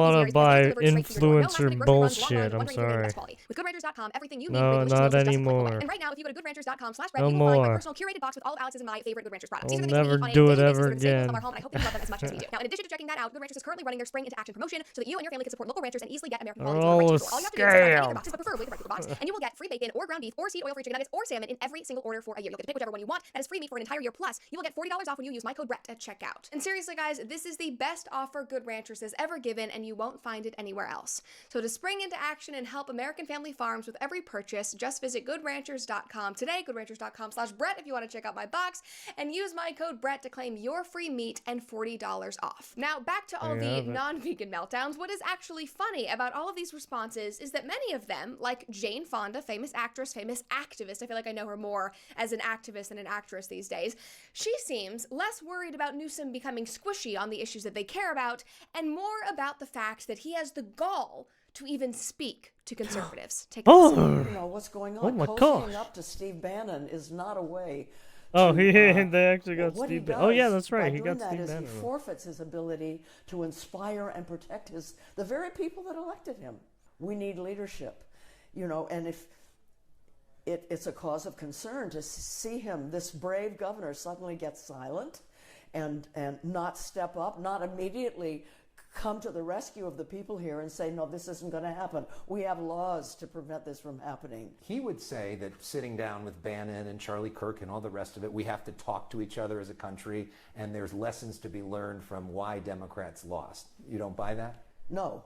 want to buy influencer bullshit, I'm sorry. With GoodRanchers.com, everything you need no, not anymore. And right now, if you go to GoodRanchers.com/red, no you can more. find my personal curated box with all of Alex's and my favorite Good Ranchers products. I'll never do it ever again. Our home, and I hope that you love them as much as we do. Now, in addition to checking that out, Good Ranchers is currently running their Spring into Action promotion so that you and your family can support local ranchers and easily get American quality right to your door. All you have to do is check out boxes, but preferably the regular box, and you will get free bacon or ground beef or seed oil-free chicken nuggets or salmon in every single order for a year. You'll get to pick whichever one you want. That is free meat for an entire year. Plus, you will get $40 off when you use my code BRETT at checkout. And seriously, guys, this is the best offer Good Ranchers has ever given, and you won't find it anywhere else. So to spring into action and help American family farms with every purchase, just visit GoodRanchers.com today, GoodRanchers.com/Brett if you want to check out my box, and use my code Brett to claim your free meat and $40 off. Now, back to all the non-vegan meltdowns. What is actually funny about all of these responses is that many of them, like Jane Fonda, famous actress, famous activist, I feel like I know her more as an activist than an actress these days, she seems less worried about Newsom becoming squishy on the issues that they care about, and more about the fact that he has the gall to even speak to conservatives. Take You know what's going on. Oh my Cozying gosh. up to Steve Bannon is not a way. They actually got what Steve he Bannon. Oh yeah, does that's right. by He got doing Steve that is Bannon. He forfeits his ability to inspire and protect the very people that elected him. We need leadership, you know. And if it's a cause of concern to see him, this brave governor, suddenly get silent and not step up, not immediately come to the rescue of the people here and say, no, this isn't going to happen. We have laws to prevent this from happening. He would say that sitting down with Bannon and Charlie Kirk and all the rest of it, we have to talk to each other as a country, and there's lessons to be learned from why Democrats lost. You don't buy that? No.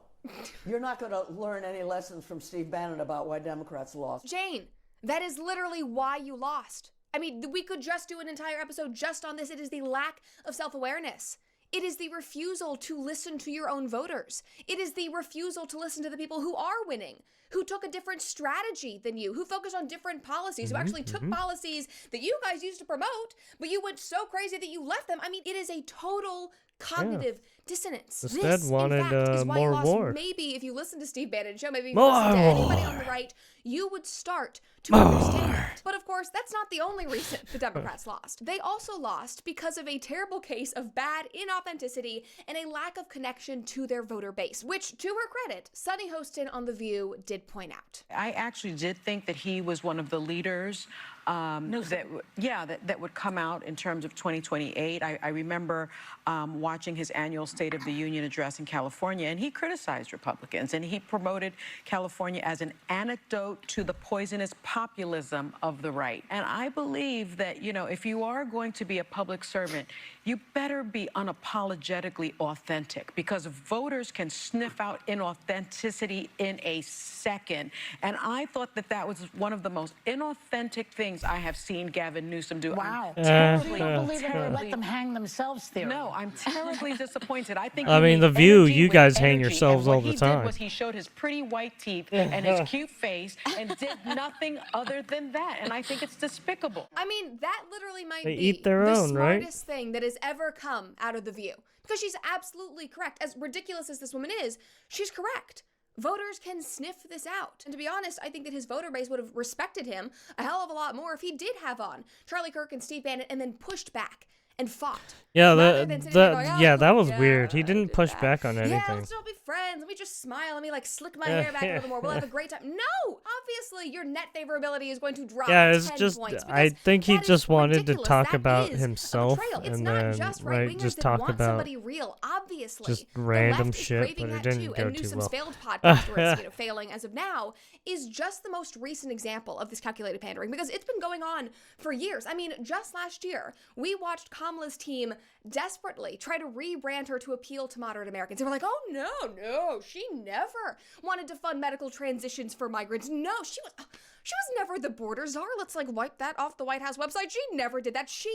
You're not going to learn any lessons from Steve Bannon about why Democrats lost. Jane, that is literally why you lost. I mean, we could just do an entire episode just on this. It is the lack of self-awareness. It is the refusal to listen to your own voters. It is the refusal to listen to the people who are winning, who took a different strategy than you, who focused on different policies, who actually took policies that you guys used to promote, but you went so crazy that you left them. I mean, it is a total cognitive dissonance. Instead this, wanted, in fact, is why more you lost. war. Maybe if you listen to Steve Bannon's show, maybe if you listen to anybody on the right, you would start to understand it. But of course, that's not the only reason the Democrats lost. They also lost because of a terrible case of bad inauthenticity and a lack of connection to their voter base, which, to her credit, Sunny Hostin on The View did point out. I actually did think that he was one of the leaders that would come out in terms of 2028. I remember watching his annual State of the Union address in California, and he criticized Republicans, and he promoted California as an antidote to the poisonous populism of the right. And I believe that, you know, if you are going to be a public servant, you better be unapologetically authentic, because voters can sniff out inauthenticity in a second. And I thought that that was one of the most inauthentic things I have seen Gavin Newsom do. Wow. I'm terribly, You don't believe they would let them hang themselves theory. No, I'm terribly disappointed. I think I mean, The View, you guys hang yourselves all the What he time. did was he showed his pretty white teeth and his cute face and did nothing other than that. And I think it's despicable. I mean, that literally might They be eat their the own, right? smartest thing that has ever come out of The View. Because she's absolutely correct. As ridiculous as this woman is, she's correct. Voters can sniff this out. And to be honest, I think that his voter base would have respected him a hell of a lot more if he did have on Charlie Kirk and Steve Bannon and then pushed back and fought. Yeah, that was weird. He didn't push back on Yeah, anything. let's all be friends. Let me just smile. Let me like slick my hair back a little more. We'll have a great time. No! Obviously, your net favorability is going to drop 10 it's just, points. I think he just wanted to talk That about is a himself betrayal. It's and not then, just right, right-wingers just that talk want about somebody real, obviously. just The random left is shit, craving but it that didn't too, go and too Newsom's well. failed podcast, where it's failing as of now, is just the most recent example of this calculated pandering, because it's been going on for years. I mean, just last year, we watched Kamala's team desperately try to rebrand her to appeal to moderate Americans. They were like, oh, no, she never wanted to fund medical transitions for migrants. No, she was never the border czar. Let's like wipe that off the White House website. She never did that. She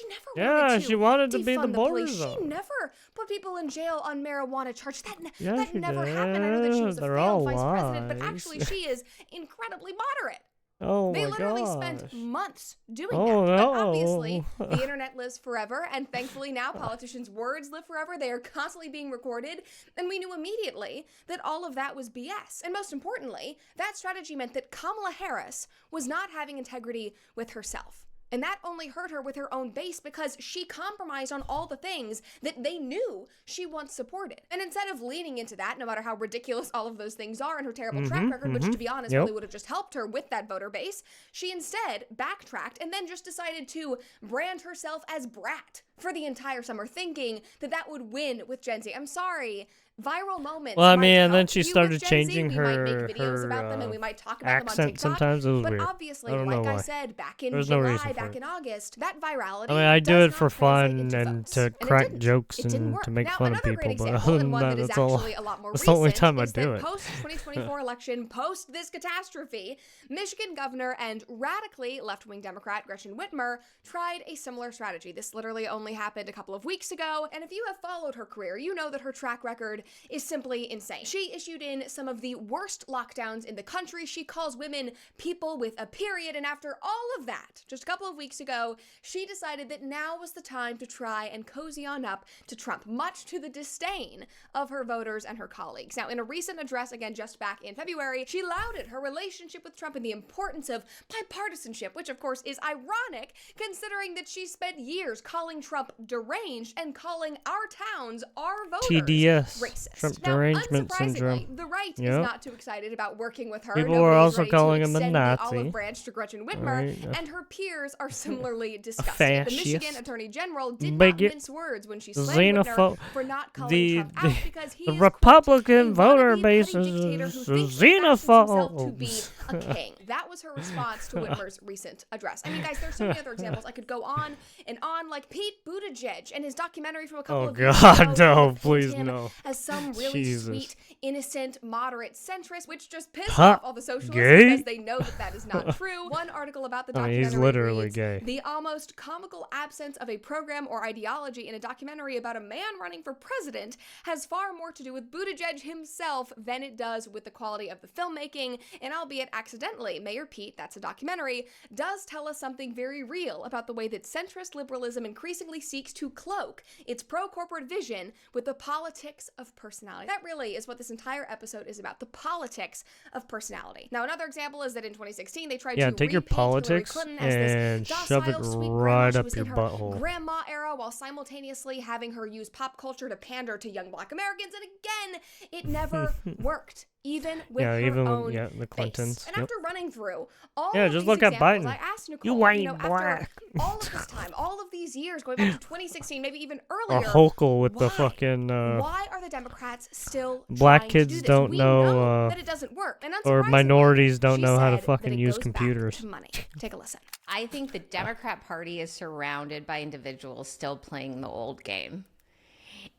never wanted to she wanted to be defund the border police. czar. She never put people in jail on marijuana charges. That Yeah, never she happened. I know that she was a They're failed all vice president, but lies. actually she is incredibly moderate. Oh They my literally gosh. spent months doing Oh, that. no. But obviously, the internet lives forever, and thankfully now politicians' words live forever. They are constantly being recorded, and we knew immediately that all of that was BS. And most importantly, that strategy meant that Kamala Harris was not having integrity with herself. And that only hurt her with her own base, because she compromised on all the things that they knew she once supported. And instead of leaning into that, no matter how ridiculous all of those things are and her terrible track record, which to be honest really would have just helped her with that voter base, she instead backtracked and then just decided to brand herself as brat for the entire summer, thinking that that would win with Gen Z. I'm sorry. Viral moments. Well, I might mean, and then help she you with started Gen Z. changing We might her make videos about them and we might talk about accent them on TikTok. sometimes. It was but weird. obviously, I don't know like I why. said back in There's no July, reason for back it. in August, that virality I mean, I do does it for not translate fun into and votes. to And it crack didn't. jokes It didn't and work. to make Now, fun of another people, great but example, other and than one that, that is that's all. actually a lot more That's the only recent, time I is do that it. post-2024 election, post this catastrophe, Michigan governor and radically left-wing Democrat Gretchen Whitmer tried a similar strategy. This literally only happened a couple of weeks ago, and if you have followed her career, you know that her track record is simply insane. She issued in some of the worst lockdowns in the country. She calls women people with a period, and after all of that, just a couple of weeks ago, she decided that now was the time to try and cozy on up to Trump, much to the disdain of her voters and her colleagues. Now, in a recent address, again, just back in February, she lauded her relationship with Trump and the importance of bipartisanship, which of course is ironic considering that she spent years calling Trump Trump deranged and calling our towns, our voters, TDS, racist. Trump Now, derangement unsurprisingly, syndrome. the right is Yep. not too excited about working with her. People Nobody were is also ready calling to him a extend the Nazi. olive branch to Gretchen Whitmer, Right. and her peers are similarly disgusted. The fascist, Michigan Attorney General did bigot, not mince words when she slammed Whitmer for not calling Trump out because he the is, Republican quote, voter wannabe base petty is dictator who thinks he fashions himself to be a xenophobe. king. That was her response to Whitmer's recent address. I mean, guys, there's so many other examples. I could go on and on, like Pete Buttigieg and his documentary from a couple Oh of years God, ago. no, kind of please painted him no. as some really Jesus. sweet, innocent, moderate centrist, which just pissed Huh, off all the socialists gay? because they know that that is not true. One article about the I mean, documentary he's literally reads, gay. the almost comical absence of a program or ideology in a documentary about a man running for president has far more to do with Buttigieg himself than it does with the quality of the filmmaking, and albeit accidentally, Mayor Pete, that's a documentary, does tell us something very real about the way that centrist liberalism increasingly seeks to cloak its pro-corporate vision with the politics of personality. That really is what this entire episode is about, the politics of personality. Now, another example is that in 2016, they tried to Take your repaint Hillary politics Clinton as and this shove it docile, sweet grandma. right She up was your in her butthole. grandma era while simultaneously having her use pop culture to pander to young black Americans, and again, it never worked. Even with her own the Clintons. base. And after running through all Yeah, of just these look at examples, Biden. I asked Nicole, You ain't after black. all of this time, all of these years, going back to 2016, maybe even Or earlier, Hochul with the why? fucking Why are the Democrats still black trying kids to do this? don't We know, that it doesn't work. And or unsurprisingly, minorities don't she know how to said that fucking it use goes back computers. to money. Take a listen. I think the Democrat Party is surrounded by individuals still playing the old game.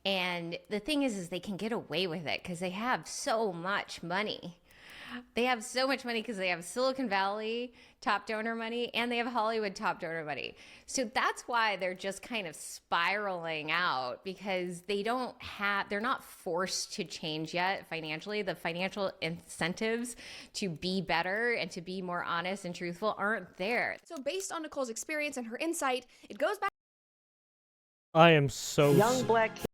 And the thing is they can get away with it because they have so much money. They have so much money because they have Silicon Valley top donor money and they have Hollywood top donor money. So that's why they're just kind of spiraling out, because they're not forced to change yet financially. The financial incentives to be better and to be more honest and truthful aren't there. So based on Nicole's experience and her insight, it goes back. I am so Young black kids.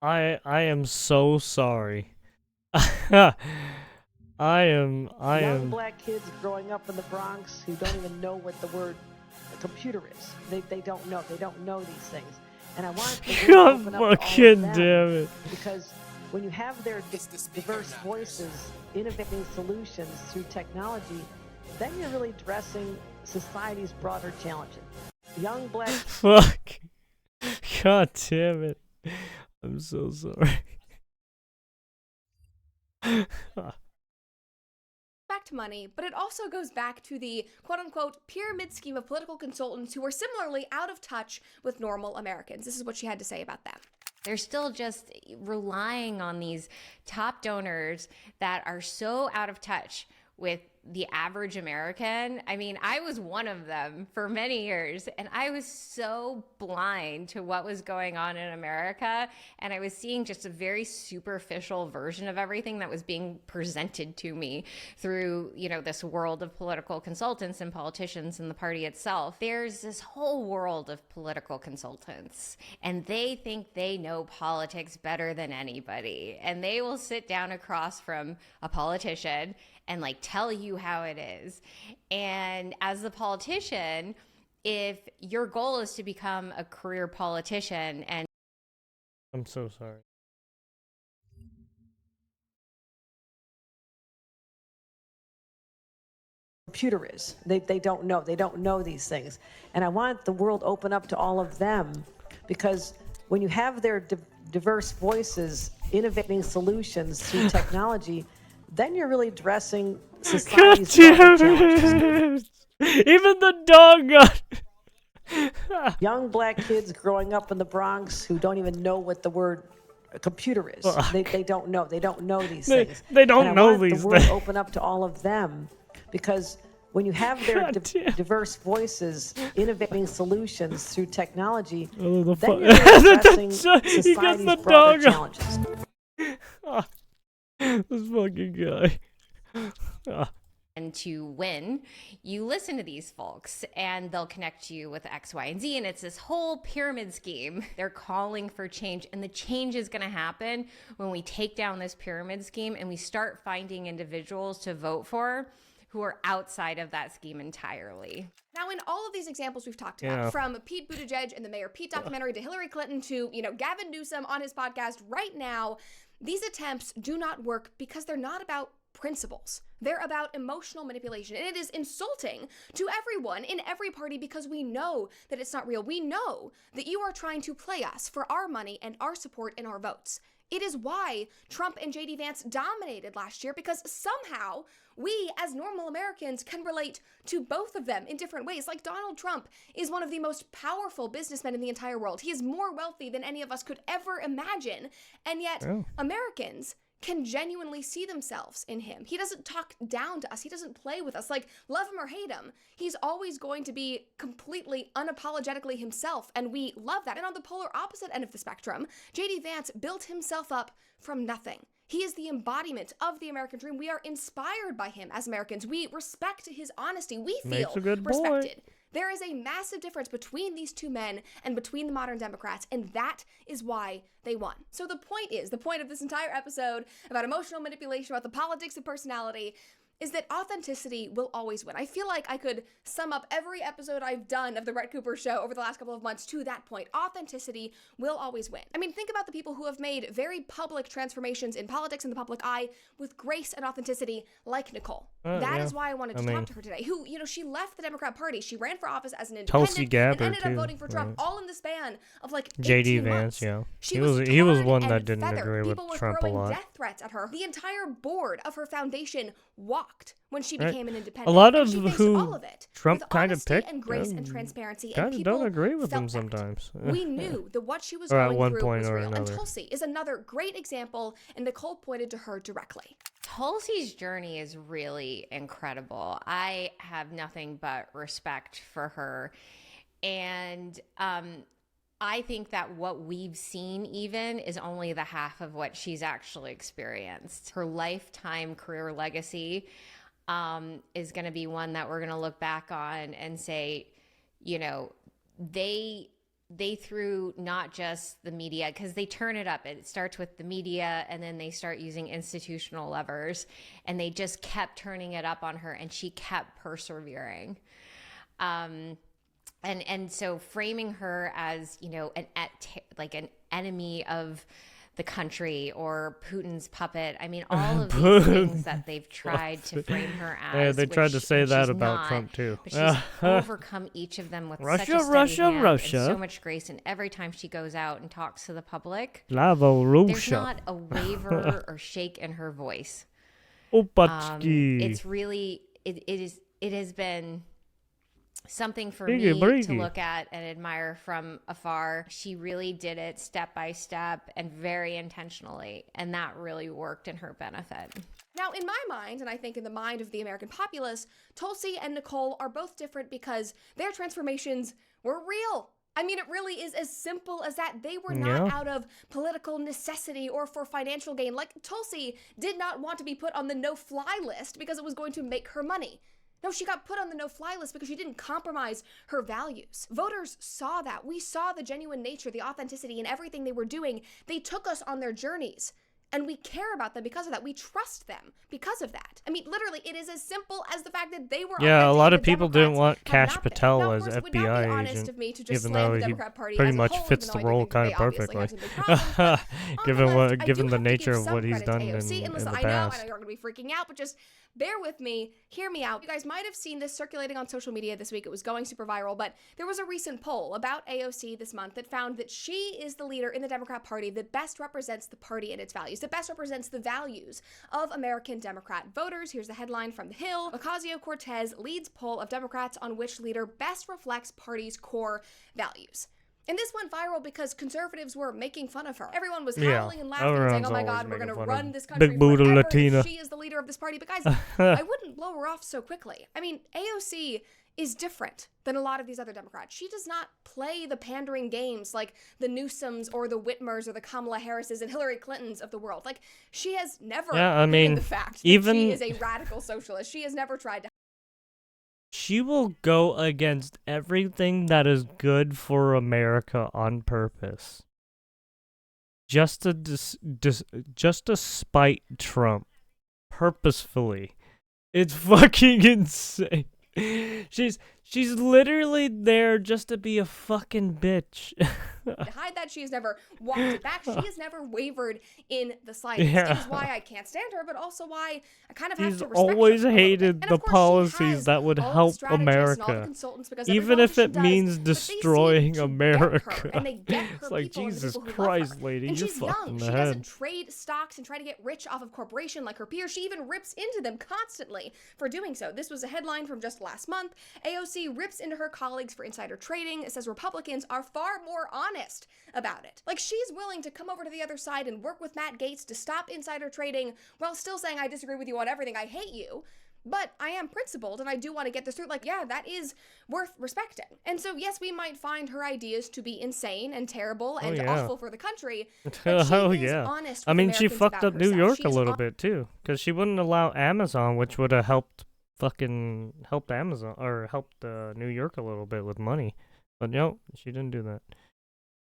I am so sorry. Young I am black kids growing up in the Bronx who don't even know what the word computer is. They don't know. They don't know these things. And I want to God open up to all of fucking them, damn it. because when you have their diverse voices innovating solutions through technology, then you're really addressing society's broader challenges. Young black fuck. God damn it. I'm so sorry. Back to money, but it also goes back to the quote-unquote pyramid scheme of political consultants who are similarly out of touch with normal Americans. This is what she had to say about them. They're still just relying on these top donors that are so out of touch with the average American. I mean, I was one of them for many years, and I was so blind to what was going on in America, and I was seeing just a very superficial version of everything that was being presented to me through, this world of political consultants and politicians and the party itself. There's this whole world of political consultants, and they think they know politics better than anybody, and they will sit down across from a politician and tell you how it is. And as a politician, if your goal is to become a career politician and I'm so sorry. computer is. They don't know. They don't know these things. And I want the world open up to all of them, because when you have their diverse voices innovating solutions through technology, then you're really addressing society's broader challenges. Even the dog got Young black kids growing up in the Bronx who don't even know what the word computer is. They don't know. They don't know these things. They don't and know I want these the world things. open up to all of them, because when you have their diverse voices innovating solutions through technology, then you're really addressing society's broader challenges. This fucking guy. And to win, you listen to these folks and they'll connect you with X, Y, and Z. And it's this whole pyramid scheme. They're calling for change. And the change is going to happen when we take down this pyramid scheme and we start finding individuals to vote for who who are outside of that scheme entirely. Now, in all of these examples we've talked about, from Pete Buttigieg and the Mayor Pete documentary to Hillary Clinton to, Gavin Newsom on his podcast right now, these attempts do not work because they're not about principles. They're about emotional manipulation. And it is insulting to everyone in every party because we know that it's not real. We know that you are trying to play us for our money and our support and our votes. It is why Trump and JD Vance dominated last year, because somehow we as normal Americans can relate to both of them in different ways. Like, Donald Trump is one of the most powerful businessmen in the entire world. He is more wealthy than any of us could ever imagine. And yet Americans can genuinely see themselves in him. He doesn't talk down to us. He doesn't play with us. Like, love him or hate him, he's always going to be completely unapologetically himself, and we love that. And on the polar opposite end of the spectrum, JD Vance built himself up from nothing. He is the embodiment of the American dream. We are inspired by him as Americans. We respect his honesty. We feel respected. There is a massive difference between these two men and between the modern Democrats, and that is why they won. So the point of this entire episode about emotional manipulation, about the politics of personality, is that authenticity will always win. I feel like I could sum up every episode I've done of The Brett Cooper Show over the last couple of months to that point. Authenticity will always win. I mean, think about the people who have made very public transformations in politics in the public eye with grace and authenticity, like Nicole. That is why I wanted to talk to her today, who, she left the Democrat Party. She ran for office as an independent and ended up voting for Trump, all in the span of like 18 JD months. Vance, He was one that didn't agree with People were Trump a throwing lot. death threats at her. The entire board of her foundation walked when she became an independent. A lot of she faced who all of it Trump kind of picked and grace and transparency, kind and of people don't agree with felt him sometimes. we knew that what she was Or at going one through point was or real. And another. Tulsi is another great example, and Nicole pointed to her directly. Tulsi's journey is really incredible. I have nothing but respect for her. And I think that what we've seen even is only the half of what she's actually experienced. Her lifetime career legacy is going to be one that we're going to look back on and say, they threw not just the media, because they turn it up. It starts with the media, and then they start using institutional levers, and they just kept turning it up on her, and she kept persevering. And so framing her as, an enemy of the country or Putin's puppet. I mean, all of these things that they've tried to frame her as. Yeah, they tried to say that about not, Trump too. But she's overcome each of them with such a steady hand and so much grace. And every time she goes out and talks to the public, there's not a waver or shake in her voice. It's really, it has been something for me to look at and admire from afar. She really did it step by step and very intentionally, and that really worked in her benefit. Now, in my mind, and I think in the mind of the American populace, Tulsi and Nicole are both different because their transformations were real. I mean, it really is as simple as that. They were not out of political necessity or for financial gain. Like, Tulsi did not want to be put on the no-fly list because it was going to make her money. No, she got put on the no-fly list because she didn't compromise her values. Voters saw that. We saw the genuine nature, the authenticity in everything they were doing. They took us on their journeys, and we care about them because of that. We trust them because of that. I mean, literally, it is as simple as the fact that they were a lot of the people Democrats didn't want have Kash not been. Patel Now, of as course, it would not be FBI honest agent, of me to just even slam though the he Democrat Party pretty as a much whole, fits even the though I do role think kind they of obviously perfectly. have some big problems, but given the I do have nature to of give what he's some done in credit to AOC. And the listen, I know past. you're going to be freaking out, but just bear with me, hear me out. You guys might have seen this circulating on social media this week. It was going super viral, but there was a recent poll about AOC this month that found that she is the leader in the Democrat Party that best represents the party and its values, that best represents the values of American Democrat voters. Here's the headline from The Hill. Ocasio-Cortez leads poll of Democrats on which leader best reflects party's core values. And this went viral because conservatives were making fun of her. Everyone was howling and laughing and saying, oh my God, we're going to run this country Big booty forever Latina. if she is the leader of this party. But guys, I wouldn't blow her off so quickly. I mean, AOC is different than a lot of these other Democrats. She does not play the pandering games like the Newsoms or the Whitmers or the Kamala Harrises and Hillary Clintons of the world. Like, she has never hidden the fact that she is a radical socialist. She has never tried to. She will go against everything that is good for America on purpose, just to spite Trump, purposefully. It's fucking insane. She's literally there just to be a fucking bitch. Hide that she has never walked it back. She has never wavered in the slightest. Yeah. It is why I can't stand her, but also why I kind of have She's to respect always her a little hated bit. the And of course, she policies has that would all the help strategists and all the America, consultants, because every even if politician it does, means but they destroying seem to get America. her, and they get her It's like, people and the Jesus people who love Christ, her. lady, And you're she's fucked in young. the She head. doesn't trade stocks and try to get rich off of corporation like her peers. She even rips into them constantly for doing so. This was a headline from just last month. AOC rips into her colleagues for insider trading. It says Republicans are far more honest about it. Like, she's willing to come over to the other side and work with Matt Gaetz to stop insider trading while still saying, I disagree with you on everything, I hate you, but I am principled and I do want to get this through. Like, yeah, that is worth respecting. And so, yes, we might find her ideas to be insane and terrible and yeah. awful for the country, but she is honest with I mean, she Americans fucked about up New herself. York She a is little bit too, because she wouldn't allow Amazon, which would have helped Amazon, or helped New York a little bit with money. But no, she didn't do that.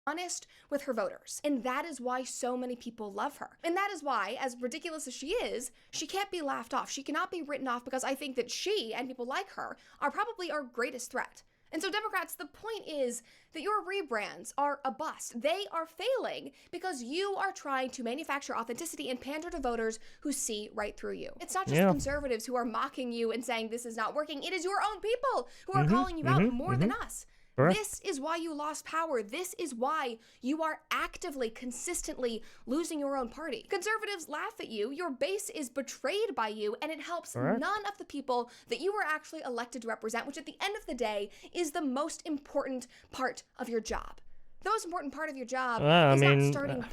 honest with her voters. And that is why so many people love her. And that is why, as ridiculous as she is, she can't be laughed off. She cannot be written off, because I think that she and people like her are probably our greatest threat. And so, Democrats, the point is that your rebrands are a bust. They are failing because you are trying to manufacture authenticity and pander to voters who see right through you. It's not just conservatives who are mocking you and saying this is not working. It is your own people who are calling you out more than us. Correct. This is why you lost power. This is why you are actively, consistently losing your own party. Conservatives laugh at you, your base is betrayed by you, and it helps Correct. none of the people that you were actually elected to represent, which at the end of the day is the most important part of your job. The most important part of your job is not starting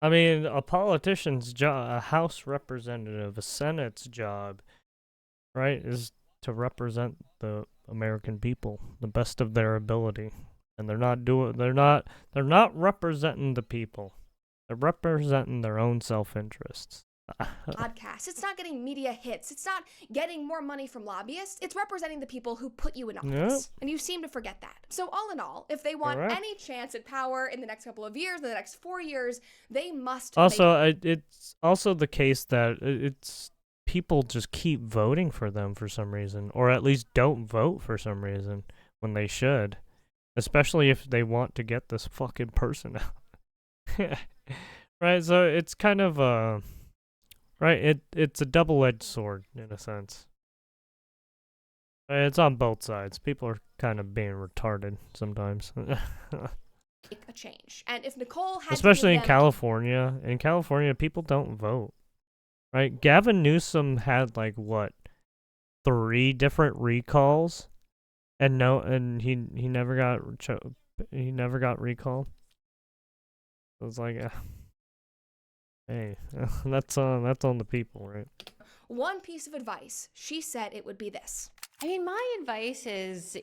I mean, a politician's job, a House representative, a Senate's job, right, is to represent the American people the best of their ability, and they're not representing the people. They're representing their own self-interests. podcasts. It's not getting media hits. It's not getting more money from lobbyists. It's representing the people who put you in office. And you seem to forget that. So all in all, if they want any chance at power in the next couple of years, in the next 4 years, they must Also, it's also the case that it's people just keep voting for them for some reason, or at least don't vote for some reason when they should, especially if they want to get this fucking person out. Right, so it's kind of it's a double-edged sword in a sense. It's on both sides. People are kind of being retarded sometimes. make a change. And if Nicole had especially in to California, people don't vote. Right, Gavin Newsom had like what, 3 different recalls, and he never got recalled. It was like, hey, that's on the people, right? one piece of advice, she said it would be this. I mean, my advice is,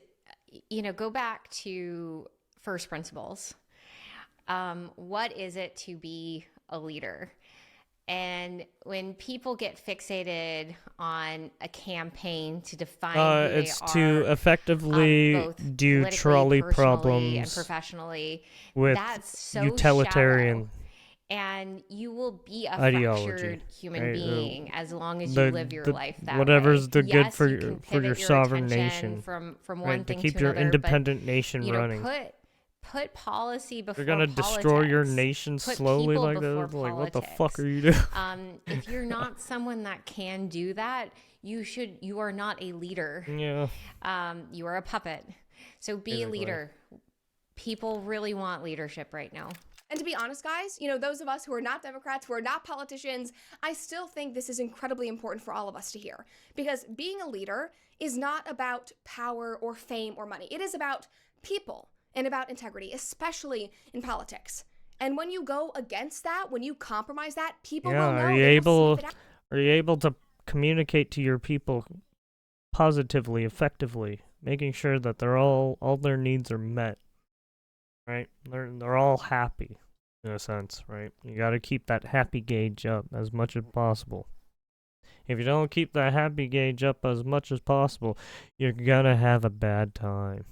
go back to first principles. What is it to be a leader? And when people get fixated on a campaign to define who it's they to are, effectively both do trolley personally and problems professionally, with that's so utilitarian shallow. And you will be a ideology, fractured human right? being as long as you live your life that whatever's way. the good Yes, for you can your pivot sovereign attention nation, from right, one to thing keep to your another, independent but, nation running. Put policy before You're gonna politics. destroy your nation Put slowly people like before that. Like, what the politics. fuck are you doing? If you're not someone that can do that, you are not a leader. Yeah. You are a puppet. So be a leader. People really want leadership right now. And to be honest, guys, those of us who are not Democrats, who are not politicians, I still think this is incredibly important for all of us to hear. Because being a leader is not about power or fame or money. It is about people and about integrity, especially in politics. And when you go against that, when you compromise that, people will know. Are you able to communicate to your people positively, effectively, making sure that all their needs are met? Right? They're all happy, in a sense, right? You got to keep that happy gauge up as much as possible. If you don't keep that happy gauge up as much as possible, you're gonna have a bad time.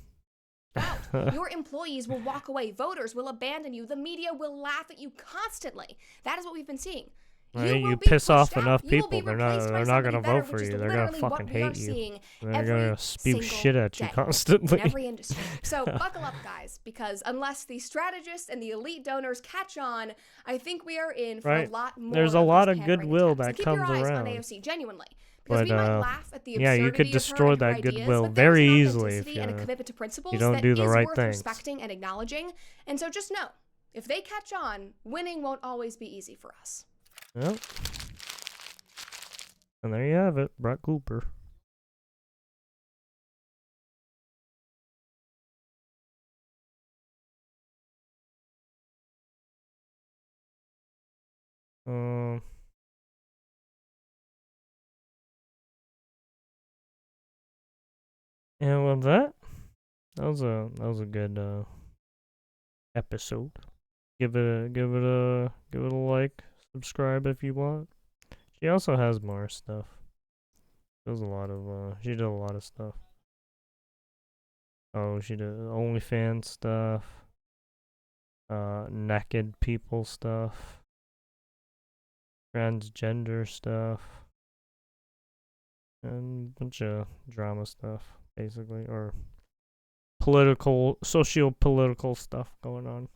Your employees will walk away. Voters will abandon you. The media will laugh at you constantly. That is what we've been seeing. Right? You will be piss off pushed out. enough You will be people, replaced by they're not somebody gonna better, vote for which is you. They're gonna literally what fucking we are hate you. seeing They're every gonna spew single shit at you day constantly. in every industry. So buckle up, guys, because unless the strategists and the elite donors catch on, I think we are in for Right. a lot more. There's a of lot these of pandering goodwill attacks. And that keep comes your eyes around. on AOC, genuinely. Because But we might laugh at the yeah, you could absurdity of her destroy and her that ideas, goodwill but there's very an easily if authenticity and a commitment to principles don't that do the is right worth things. respecting and acknowledging. And so just know, if they catch on, winning won't always be easy for us. Yep. And there you have it, Brett Cooper. And with that was a good episode. Give it a like, subscribe if you want. She also has more stuff. She did a lot of stuff. Oh, she did OnlyFans stuff. Naked people stuff. Transgender stuff. And a bunch of drama stuff, basically, or socio-political stuff going on.